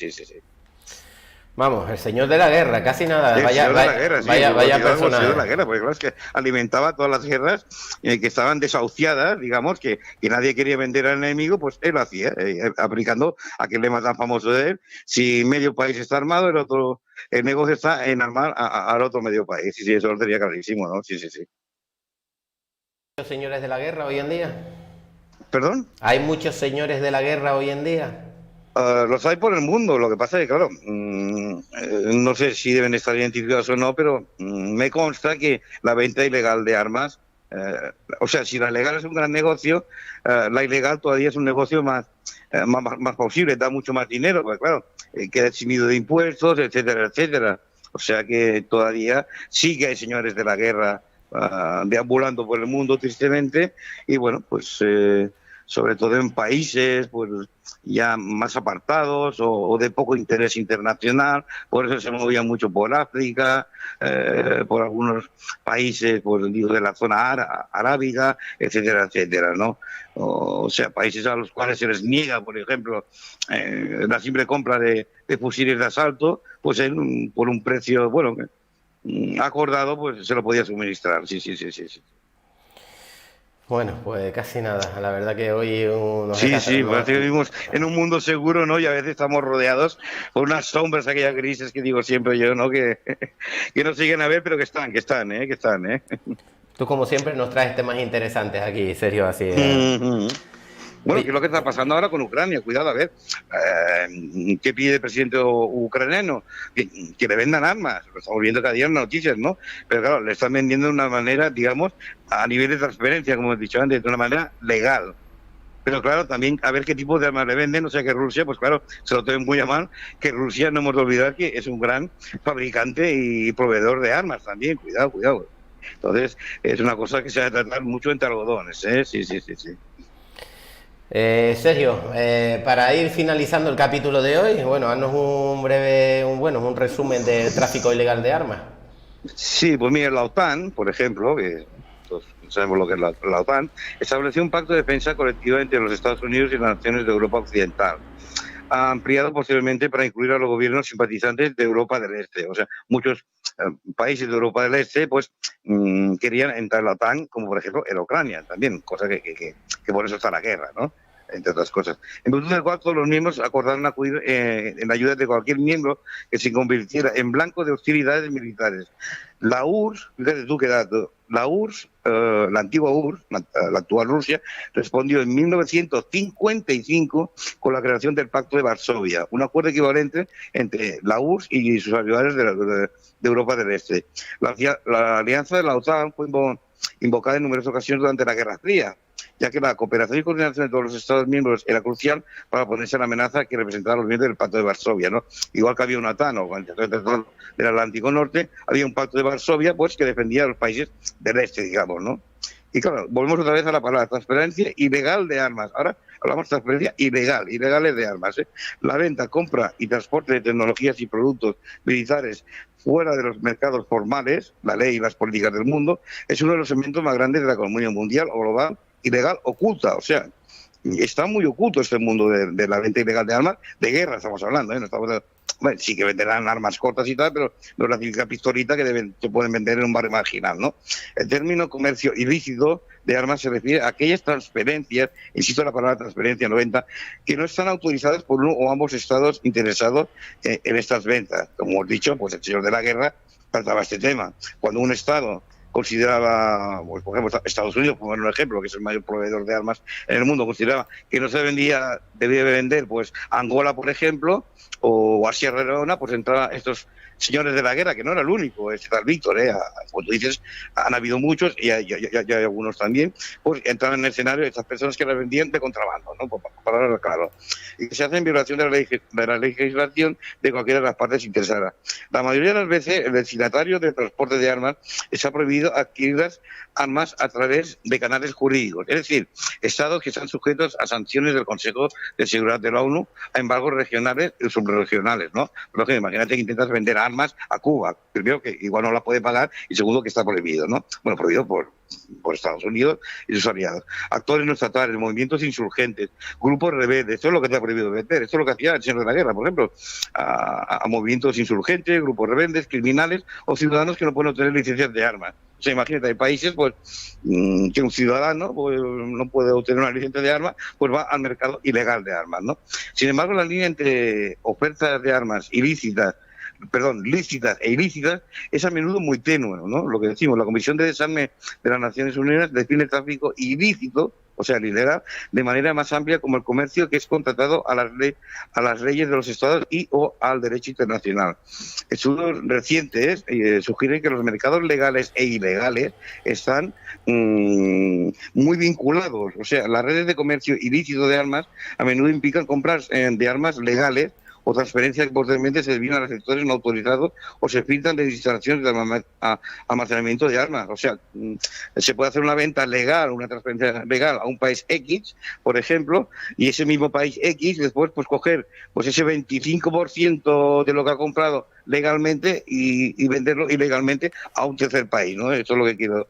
Vamos, el señor de la guerra, casi nada. Vaya personaje. El señor de la guerra, porque claro, es que alimentaba todas las guerras que estaban desahuciadas, digamos, que nadie quería vender al enemigo, pues él lo hacía, aplicando aquel lema tan famoso de él: si medio país está armado, el negocio está en armar al otro medio país. Sí, eso lo tenía clarísimo, ¿no? Sí. ¿Muchos señores de la guerra hoy en día? ¿Perdón? ¿Hay muchos señores de la guerra hoy en día? Los hay por el mundo, lo que pasa es que, claro, no sé si deben estar identificados o no, pero me consta que la venta ilegal de armas, o sea, si la legal es un gran negocio, la ilegal todavía es un negocio más posible, da mucho más dinero, porque claro, queda eximido de impuestos, etcétera. O sea que todavía sí que hay señores de la guerra deambulando por el mundo, tristemente, y bueno, pues sobre todo en países pues ya más apartados o de poco interés internacional, por eso se movía mucho por África, por algunos países, pues digo, de la zona arábiga, etcétera, ¿no? O sea, países a los cuales se les niega, por ejemplo, la simple compra de fusiles de asalto, pues por un precio, bueno, acordado, pues se lo podía suministrar, sí. Bueno, pues casi nada. La verdad que hoy parece que vivimos en un mundo seguro, ¿no? Y a veces estamos rodeados por unas sombras, aquellas grises que digo siempre yo, ¿no? Que no siguen a ver, pero que están. Tú, como siempre, nos traes temas interesantes aquí, Sergio, así. Bueno, ¿qué es lo que está pasando ahora con Ucrania? Cuidado, a ver, ¿qué pide el presidente ucraniano? Que le vendan armas. Lo estamos viendo cada día en las noticias, ¿no? Pero claro, le están vendiendo de una manera, digamos, a nivel de transferencia, como he dicho antes, de una manera legal. Pero claro, también a ver qué tipo de armas le venden, o sea que Rusia, pues claro, se lo tomen muy a mal, que Rusia, no hemos de olvidar que es un gran fabricante y proveedor de armas también, cuidado. Entonces, es una cosa que se ha de tratar mucho entre algodones, ¿eh? Sí. Sergio, para ir finalizando el capítulo de hoy, bueno, haznos un resumen del tráfico ilegal de armas. Sí, pues mira, la OTAN, por ejemplo, que todos sabemos lo que es la OTAN, estableció un pacto de defensa colectiva entre los Estados Unidos y las naciones de Europa Occidental. Ha ampliado posteriormente para incluir a los gobiernos simpatizantes de Europa del Este. O sea, muchos países de Europa del Este pues querían entrar a la OTAN, como por ejemplo en Ucrania también, cosa que por eso está la guerra, ¿no? Entre otras cosas. En virtud del cual todos los miembros acordaron acudir en ayuda de cualquier miembro que se convirtiera en blanco de hostilidades militares. La URSS, fíjate tú qué dato, la URSS, la antigua URSS, la actual Rusia, respondió en 1955 con la creación del Pacto de Varsovia, un acuerdo equivalente entre la URSS y sus aliados de Europa del Este. La alianza de la OTAN fue invocada en numerosas ocasiones durante la Guerra Fría, ya que la cooperación y coordinación de todos los Estados miembros era crucial para ponerse a la amenaza que representaban los miembros del Pacto de Varsovia, ¿no? Igual que había una OTAN o del Atlántico Norte, había un Pacto de Varsovia pues que defendía a los países del este, digamos, ¿no? Y claro, volvemos otra vez a la palabra transferencia ilegal de armas. Ahora hablamos de transferencia ilegal, ilegales de armas, ¿eh? La venta, compra y transporte de tecnologías y productos militares fuera de los mercados formales, la ley y las políticas del mundo, es uno de los elementos más grandes de la economía mundial o global, ilegal, oculta. O sea, está muy oculto este mundo de la venta ilegal de armas, de guerra estamos hablando, ¿eh? No estamos de... Bueno, sí que venderán armas cortas y tal, pero no es la típica pistolita que se pueden vender en un barrio marginal, ¿no? El término comercio ilícito de armas se refiere a aquellas transferencias, insisto en la palabra transferencia, no venta, que no están autorizadas por uno o ambos estados interesados en estas ventas. Como hemos dicho, pues el señor de la guerra trataba este tema. Cuando un estado consideraba, pues, por ejemplo, Estados Unidos, por un ejemplo, que es el mayor proveedor de armas en el mundo, consideraba que no se debía vender, pues Angola, por ejemplo, o a Sierra Leona, pues entraban estos señores de la guerra, que no era el único, este tal Víctor, como tú dices, han habido muchos y hay algunos también, pues entraban en el escenario de estas personas que las vendían de contrabando, ¿no? Para hablar claro. Y que se hace en violación de la legislación de cualquiera de las partes interesadas. La mayoría de las veces, el destinatario del transporte de armas está prohibido adquirir las armas a través de canales jurídicos, es decir, estados que están sujetos a sanciones del Consejo de Seguridad de la ONU, a embargos regionales y subregionales, ¿no? Por ejemplo, imagínate que intentas vender armas a Cuba, primero que igual no la puede pagar y segundo que está prohibido, ¿no? Bueno, prohibido por Estados Unidos y sus aliados. Actores no estatales, movimientos insurgentes, grupos rebeldes, esto es lo que está prohibido vender, esto es lo que hacía el señor de la guerra, por ejemplo, a movimientos insurgentes, grupos rebeldes, criminales o ciudadanos que no pueden obtener licencias de armas. O sea, imagínate, hay países pues que un ciudadano pues, no puede obtener una licencia de armas, pues va al mercado ilegal de armas, ¿no? Sin embargo, la línea entre ofertas de armas lícitas e ilícitas es a menudo muy tenue, ¿no? Lo que decimos, la Comisión de Desarme de las Naciones Unidas define el tráfico ilícito, o sea, el ilegal, de manera más amplia como el comercio que es contratado a las leyes de los estados y o al derecho internacional. Estudios recientes sugieren que los mercados legales e ilegales están muy vinculados. O sea, las redes de comercio ilícito de armas a menudo implican compras de armas legales o transferencias que posteriormente se desvían a receptores no autorizados o se filtran de instalaciones de almacenamiento de armas. O sea, se puede hacer una venta legal, una transferencia legal a un país X, por ejemplo, y ese mismo país X después pues coger pues ese 25% de lo que ha comprado legalmente y venderlo ilegalmente a un tercer país, ¿no? Eso es lo que quiero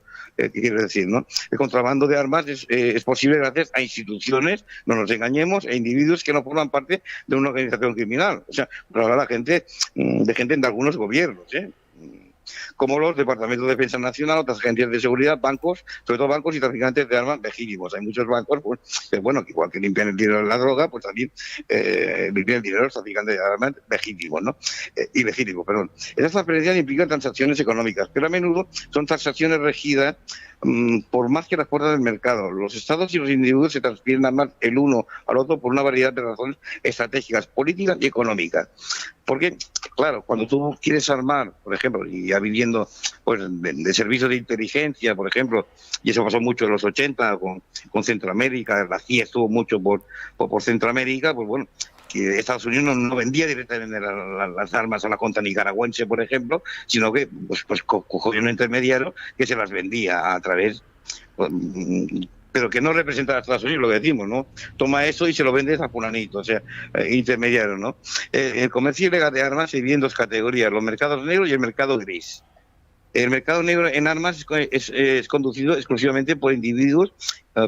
decir, ¿no? El contrabando de armas es posible gracias a instituciones, no nos engañemos, e individuos que no forman parte de una organización criminal. O sea, para hablar de gente de algunos gobiernos, como los departamentos de defensa nacional, otras agencias de seguridad, bancos, sobre todo bancos y traficantes de armas legítimos. Hay muchos bancos, pues, que, bueno, que igual que limpian el dinero de la droga, pues también limpian el dinero de los traficantes de armas legítimos, ¿no? Ilegítimos, perdón. Esas transferencias implican transacciones económicas, pero a menudo son transacciones regidas por más que las fuerzas del mercado. Los estados y los individuos se transfieren armas el uno al otro por una variedad de razones estratégicas, políticas y económicas. Porque, claro, cuando tú quieres armar, por ejemplo, y ya viviendo pues, de servicios de inteligencia, por ejemplo, y eso pasó mucho en los 80 con Centroamérica, la CIA estuvo mucho por Centroamérica, pues bueno, que Estados Unidos no vendía directamente las armas a la cuenta nicaragüense, por ejemplo, sino que pues cogió un intermediario que se las vendía a través... pero que no representa a Estados Unidos, lo que decimos, ¿no? Toma eso y se lo vende a fulanito, o sea, intermediario, ¿no? El comercio ilegal de armas se divide en dos categorías, los mercados negros y el mercado gris. El mercado negro en armas es conducido exclusivamente por individuos,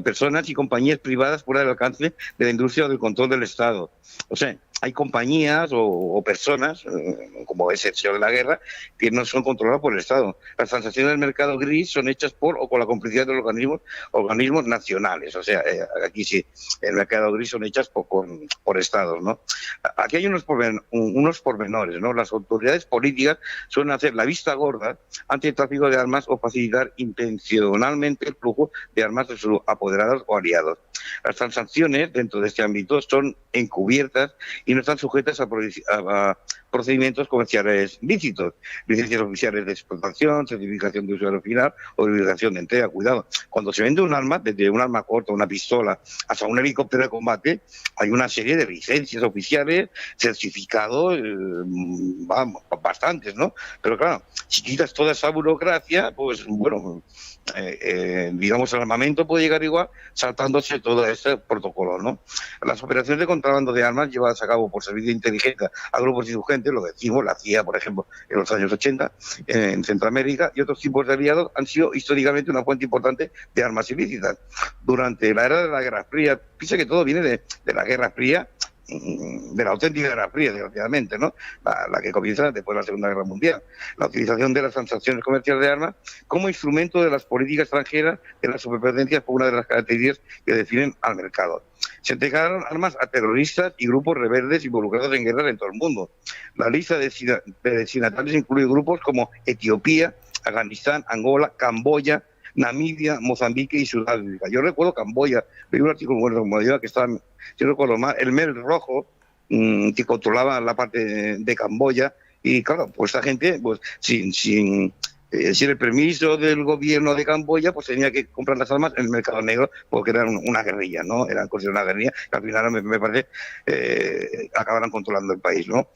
personas y compañías privadas fuera del alcance de la industria o del control del Estado. O sea, hay compañías o personas, como es el señor de la guerra, que no son controladas por el Estado. Las transacciones del mercado gris son hechas por o con la complicidad de los organismos nacionales. O sea, aquí sí, el mercado gris son hechas por Estados, ¿no? Aquí hay unos pormenores, ¿no? Las autoridades políticas suelen hacer la vista gorda ante el tráfico de armas o facilitar intencionalmente el flujo de armas de sus apoderados o aliados. Las transacciones dentro de este ámbito son encubiertas y no están sujetas a procedimientos comerciales lícitos, licencias oficiales de explotación, certificación de usuario final o divulgación de entrega. Cuidado, cuando se vende un arma, desde un arma corta, una pistola, hasta un helicóptero de combate, hay una serie de licencias oficiales, certificados, vamos, bastantes, ¿no? Pero claro, si quitas toda esa burocracia, pues bueno, digamos, el armamento puede llegar igual saltándose todo este protocolo, ¿no? Las operaciones de contrabando de armas llevadas a cabo por servicios de inteligencia a grupos insurgentes, lo decimos, la CIA, por ejemplo, en los años 80, en Centroamérica, y otros tipos de aliados, han sido históricamente una fuente importante de armas ilícitas. Durante la era de la Guerra Fría, piensa que todo viene de la Guerra Fría, de la auténtica Guerra Fría, desgraciadamente, ¿no? La que comienza después de la Segunda Guerra Mundial. La utilización de las transacciones comerciales de armas como instrumento de las políticas extranjeras de las superpotencias por una de las características que definen al mercado. Se entregaron armas a terroristas y grupos rebeldes involucrados en guerras en todo el mundo. La lista de destinatarios incluye grupos como Etiopía, Afganistán, Angola, Camboya, Namibia, Mozambique y Sudáfrica. Yo recuerdo Camboya, leí un artículo como yo que estaba, yo recuerdo más, el Mer Rojo, que controlaba la parte de Camboya, y claro, pues esta gente, pues sin el permiso del gobierno de Camboya, pues tenía que comprar las armas en el mercado negro, porque eran una guerrilla, ¿no? Eran consideradas una guerrilla, que al final me parece acabarán controlando el país, ¿no?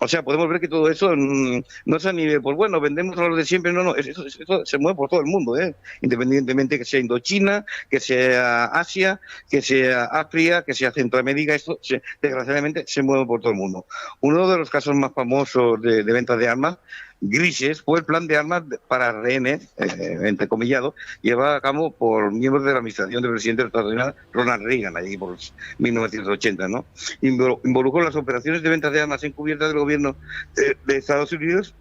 O sea, podemos ver que todo eso no es a nivel, pues bueno, vendemos a los de siempre, no, eso se mueve por todo el mundo, independientemente que sea Indochina, que sea Asia, que sea África, que sea Centroamérica, esto desgraciadamente se mueve por todo el mundo. Uno de los casos más famosos de venta de armas grises fue el plan de armas para rehenes, entrecomillado, llevado a cabo por miembros de la administración del presidente de Estados Unidos, Ronald Reagan, allí por 1980, ¿no? Involucró las operaciones de venta de armas encubiertas del gobierno de Estados Unidos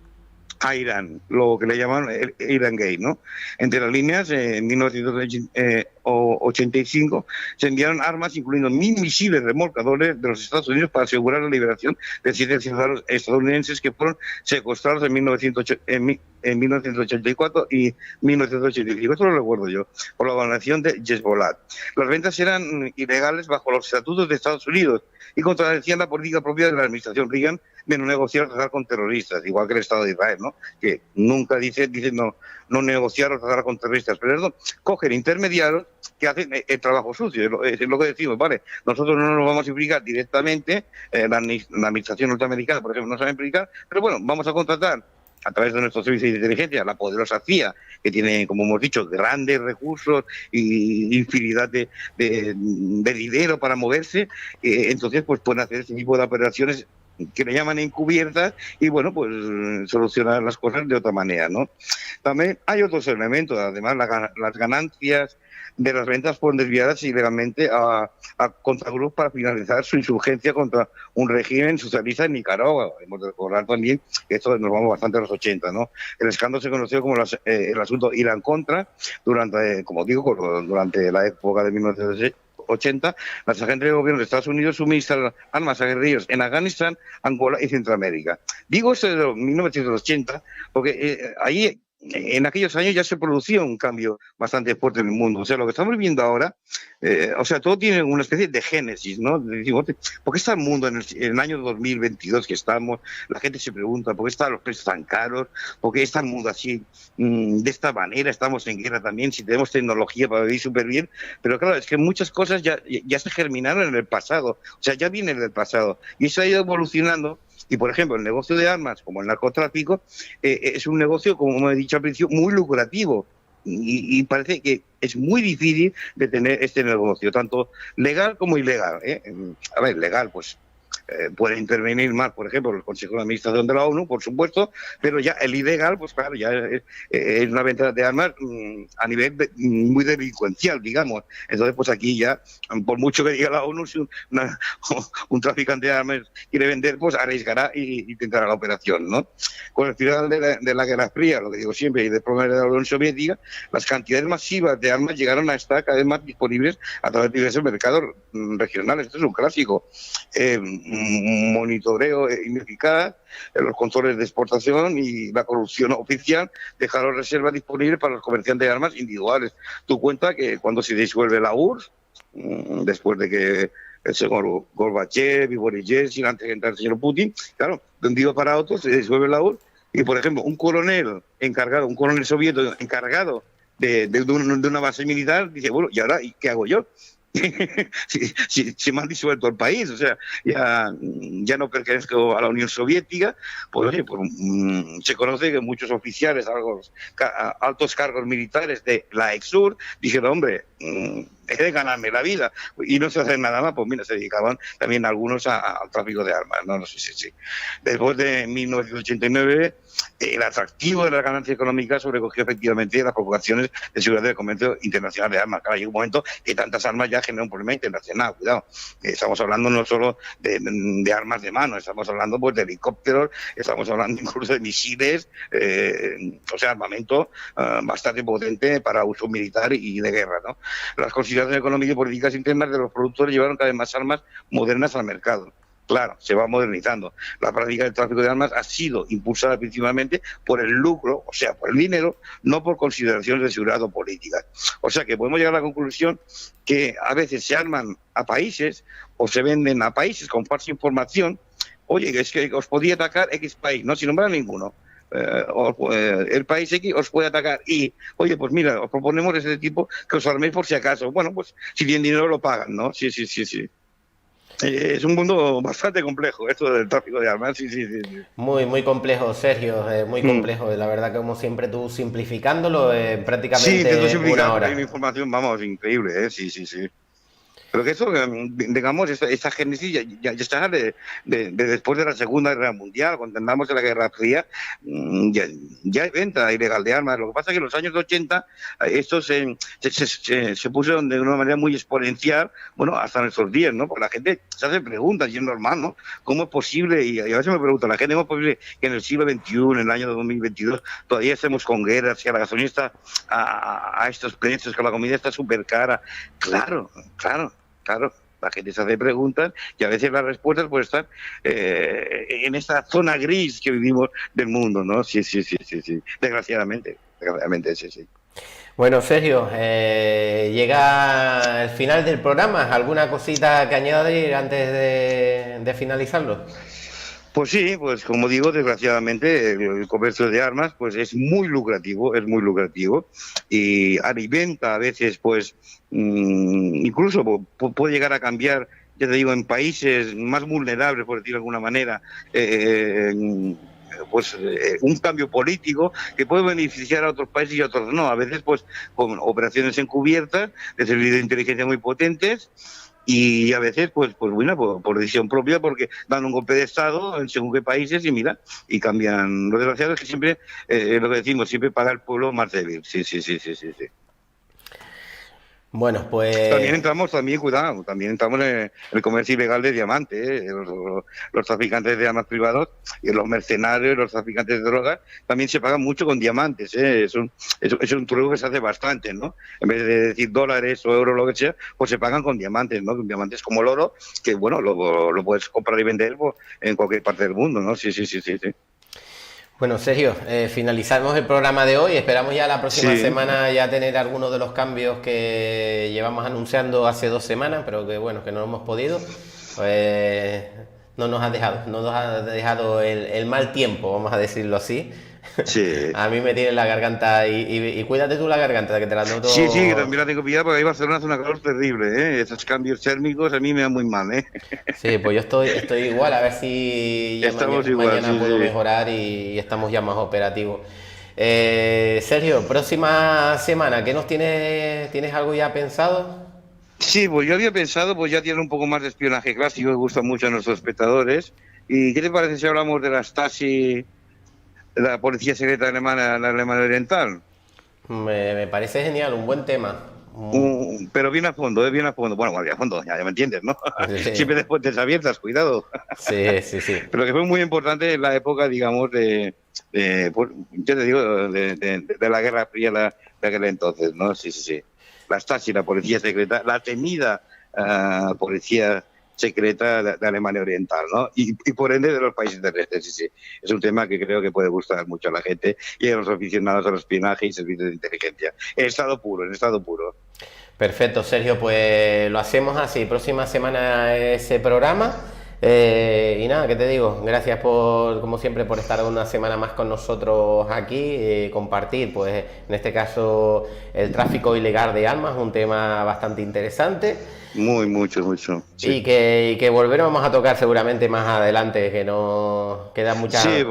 a Irán, lo que le llaman el Iran Gate, ¿no? Entre las líneas, en 1985 se enviaron armas, incluyendo 1.000 misiles remolcadores de los Estados Unidos para asegurar la liberación de 7 ciudadanos estadounidenses que fueron secuestrados en 1984 y 1985. Esto lo recuerdo yo, por la organización de Hezbollah. Las ventas eran ilegales bajo los estatutos de Estados Unidos y contradecían la política propia de la administración Reagan de no negociar o tratar con terroristas, igual que el Estado de Israel, ¿no? Que nunca dice no negociar o tratar con terroristas, pero eso, cogen intermediarios que hacen el trabajo sucio, es lo que decimos, ¿vale? Nosotros no nos vamos a implicar directamente, la administración norteamericana, por ejemplo, no se va a implicar, pero bueno, vamos a contratar a través de nuestros servicios de inteligencia, la poderosa CIA, que tiene, como hemos dicho, grandes recursos y infinidad de dinero para moverse, entonces pues pueden hacer este tipo de operaciones que le llaman encubiertas y bueno, pues solucionar las cosas de otra manera, ¿no? También hay otros elementos, además las ganancias de las ventas fueron desviadas ilegalmente a contragrupos para finalizar su insurgencia contra un régimen socialista en Nicaragua. Hemos de recordar también que esto nos vamos bastante a los 80, ¿no? El escándalo se conoció como el asunto Irán-Contra, como digo, durante la época de 1980, las agencias de gobierno de Estados Unidos suministran armas a guerrilleros en Afganistán, Angola y Centroamérica. Digo esto de 1980 porque ahí, en aquellos años, ya se producía un cambio bastante fuerte en el mundo. O sea, lo que estamos viendo ahora, o sea, todo tiene una especie de génesis, ¿no? Decimos, ¿por qué está el mundo en el año 2022 que estamos? La gente se pregunta, ¿por qué están los precios tan caros? ¿Por qué está el mundo así, de esta manera? Estamos en guerra también, si tenemos tecnología para vivir súper bien. Pero claro, es que muchas cosas ya se germinaron en el pasado. O sea, ya vienen del pasado. Y eso ha ido evolucionando. Y, por ejemplo, el negocio de armas, como el narcotráfico, es un negocio, como he dicho al principio, muy lucrativo. Y parece que es muy difícil de tener este negocio, tanto legal como ilegal. A ver, legal, pues puede intervenir más, por ejemplo, el Consejo de Administración de la ONU, por supuesto, pero ya el ilegal, pues claro, ya es una venta de armas a nivel muy delincuencial, digamos. Entonces, pues aquí ya, por mucho que diga la ONU, si un traficante de armas quiere vender, pues arriesgará y intentará la operación, ¿no? Con el final de la Guerra Fría, lo que digo siempre, y del problema de la Unión Soviética, las cantidades masivas de armas llegaron a estar cada vez más disponibles a través de diversos mercados regionales. Esto es un clásico. Monitoreo ineficaz, los controles de exportación y la corrupción oficial dejaron reservas disponibles para los comerciantes de armas individuales. Tú cuenta que cuando se disuelve la URSS, después de que el señor Gorbachev y Boris Yeltsin, antes de entrar el señor Putin, claro, de un día para otro se disuelve la URSS y, por ejemplo, un coronel soviético encargado de una base militar dice, bueno, ¿y ahora qué hago yo? si me han disuelto el país, o sea, ya no pertenezco a la Unión Soviética, pues oye, se conoce que muchos oficiales, altos cargos militares de la ex-URSS dijeron, hombre, he de ganarme la vida, y no se hace nada más, pues mira, se dedicaban también algunos al tráfico de armas, no sé si. Después de 1989, el atractivo de la ganancia económica sobrecogió efectivamente las provocaciones de seguridad del comercio internacional de armas. Claro, llega un momento que tantas armas ya generan un problema internacional, cuidado. Estamos hablando no solo de armas de mano, estamos hablando pues de helicópteros, estamos hablando incluso de misiles, o sea, armamento bastante potente para uso militar y de guerra, ¿no? Las consideraciones económicas y políticas internas de los productores llevaron cada vez más armas modernas al mercado. Claro, se va modernizando. La práctica del tráfico de armas ha sido impulsada principalmente por el lucro, o sea, por el dinero, no por consideraciones de seguridad o políticas. O sea que podemos llegar a la conclusión que a veces se arman a países o se venden a países con falsa información. Oye, es que os podía atacar X país, no sin nombrar ninguno. El país X os puede atacar y, oye, pues mira, os proponemos ese tipo que os arméis por si acaso. Bueno, pues si tienen dinero lo pagan, ¿no? Sí. Es un mundo bastante complejo esto del tráfico de armas, sí. Muy complejo, Sergio, muy complejo. La verdad que como siempre tú simplificándolo prácticamente sí, intento simplificar, una hora. hay una información, vamos, increíble, sí. Pero que eso, digamos, esta génesis ya está de después de la Segunda Guerra Mundial, cuando andamos en la Guerra Fría, ya hay venta ilegal de armas. Lo que pasa es que en los años 80 esto se puso de una manera muy exponencial, bueno, hasta nuestros días, ¿no? Porque la gente se hace preguntas y es normal, ¿no? ¿Cómo es posible? Y a veces me pregunto, la gente, ¿cómo es posible que en el siglo XXI, en el año 2022, todavía estemos con guerras y a la gasolina está a estos precios, que la comida está súper cara? Claro, la gente se hace preguntas y a veces las respuestas pueden estar en esta zona gris que vivimos del mundo, ¿no? Sí. Desgraciadamente, sí. Bueno, Sergio, llega el final del programa. ¿Alguna cosita que añadir antes de finalizarlo? Pues sí, pues como digo, desgraciadamente el comercio de armas pues es muy lucrativo y alimenta a veces pues incluso puede llegar a cambiar, ya te digo, en países más vulnerables, por decirlo de alguna manera, un cambio político que puede beneficiar a otros países y a otros no. A veces pues con operaciones encubiertas de servicios de inteligencia muy potentes. Y a veces, pues bueno, por decisión propia, porque dan un golpe de Estado en según qué países y mira, y cambian. Lo desgraciado es que siempre, lo que decimos, siempre paga el pueblo más débil. Sí. Bueno, pues... También entramos en el comercio ilegal de diamantes, los traficantes de armas privados y los mercenarios, los traficantes de drogas, también se pagan mucho con diamantes, es un truco que se hace bastante, ¿no? En vez de decir dólares o euros, lo que sea, pues se pagan con diamantes, ¿no? Con diamantes como el oro, que bueno, lo puedes comprar y vender pues, en cualquier parte del mundo, ¿no? Sí. Bueno, Sergio, finalizamos el programa de hoy. Esperamos ya la próxima semana ya tener algunos de los cambios que llevamos anunciando hace 2 semanas, pero que bueno, que no hemos podido. Pues no nos ha dejado el mal tiempo, vamos a decirlo así. Sí. A mí me tiene la garganta y cuídate tú la garganta, que te la noto... Sí, que también la tengo pillada porque ahí Barcelona hace una calor terrible, ¿eh? Esos cambios térmicos a mí me dan muy mal, ¿eh? Sí, pues yo estoy igual, a ver si ya mañana puedo mejorar y estamos ya más operativos. Sergio, próxima semana, ¿qué nos tienes algo ya pensado? Sí, pues yo había pensado, pues ya tiene un poco más de espionaje clásico, que gusta mucho a nuestros espectadores. ¿Y qué te parece si hablamos de la Stasi, la policía secreta alemana, la Alemania Oriental? Me parece genial, un buen tema. Pero bien a fondo, bien a fondo. Bueno, bien a fondo, ya me entiendes, ¿no? Sí. Siempre de puertas abiertas, cuidado. Sí. Pero que fue muy importante en la época, digamos, yo te digo, de la Guerra Fría de aquel entonces, ¿no? Sí. La Stasi, la policía secreta, la temida policía secreta de Alemania Oriental, ¿no? Y por ende de los países del este, sí. Es un tema que creo que puede gustar mucho a la gente y a los aficionados al espionaje y servicios de inteligencia. En estado puro. Perfecto, Sergio, pues lo hacemos así. Próxima semana ese programa. Y nada, ¿qué te digo? Gracias por, como siempre, por estar una semana más con nosotros aquí, compartir, pues en este caso, el tráfico ilegal de armas, un tema bastante interesante. Mucho, sí. Y que volveremos a tocar seguramente más adelante, que no Sí, porque quedan muchas hay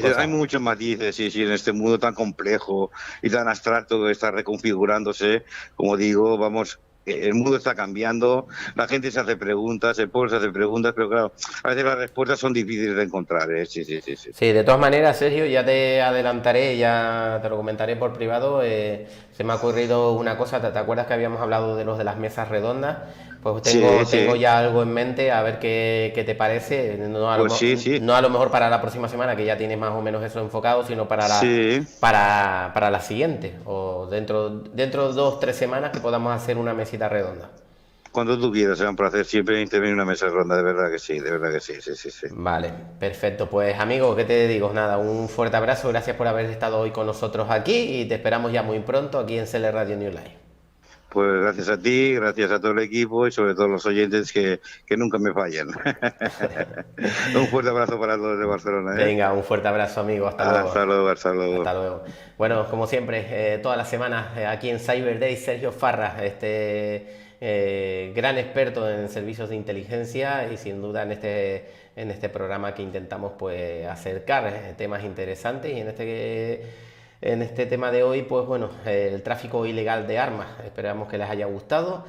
cosas. muchos matices, sí, sí, en este mundo tan complejo y tan abstracto que está reconfigurándose, como digo, vamos, el mundo está cambiando, la gente se hace preguntas, el pueblo se hace preguntas, pero claro, a veces las respuestas son difíciles de encontrar, ¿eh? Sí, sí, sí, sí. Sí, de todas maneras, Sergio, ya te adelantaré, ya te lo comentaré por privado. Se me ha ocurrido una cosa, ¿te acuerdas que habíamos hablado de los de las mesas redondas? Pues Sí, tengo sí, ya algo en mente, a ver qué te parece. pues sí, sí, No a lo mejor para la próxima semana, que ya tienes más o menos eso enfocado, sino sí. para la siguiente, o dentro de 2 o 3 semanas que podamos hacer una mesita redonda. Cuando tú quieras, será un placer siempre intervenir en una mesa redonda, de verdad que sí, de verdad que sí, sí, sí, sí. Vale, perfecto. Pues amigo, ¿qué te digo? Nada, un fuerte abrazo, gracias por haber estado hoy con nosotros aquí y te esperamos ya muy pronto aquí en CL Radio New Life. Pues gracias a ti, gracias a todo el equipo y sobre todo a los oyentes que nunca me fallan. Un fuerte abrazo para todos de Barcelona, ¿eh? Venga, un fuerte abrazo amigo, hasta Hasta luego. luego, hasta luego. Hasta luego. Bueno, como siempre, todas las semanas aquí en Cyber Day, Sergio Farra, gran experto en servicios de inteligencia y sin duda en este programa que intentamos pues acercar temas interesantes y en este tema de hoy, pues bueno, el tráfico ilegal de armas. Esperamos que les haya gustado.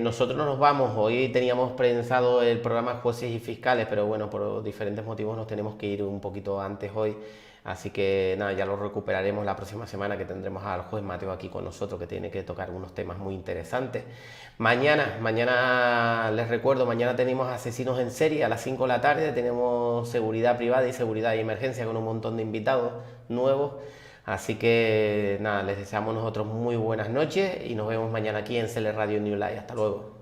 Nosotros no nos vamos, hoy teníamos pensado el programa Jueces y Fiscales, pero bueno, por diferentes motivos nos tenemos que ir un poquito antes hoy. Así que nada, ya lo recuperaremos la próxima semana que tendremos al juez Mateo aquí con nosotros que tiene que tocar unos temas muy interesantes. Mañana les recuerdo, mañana tenemos asesinos en serie a las 5 de la tarde, tenemos seguridad privada y seguridad y emergencia con un montón de invitados nuevos. Así que nada, les deseamos nosotros muy buenas noches y nos vemos mañana aquí en CL Radio New Life. Hasta luego.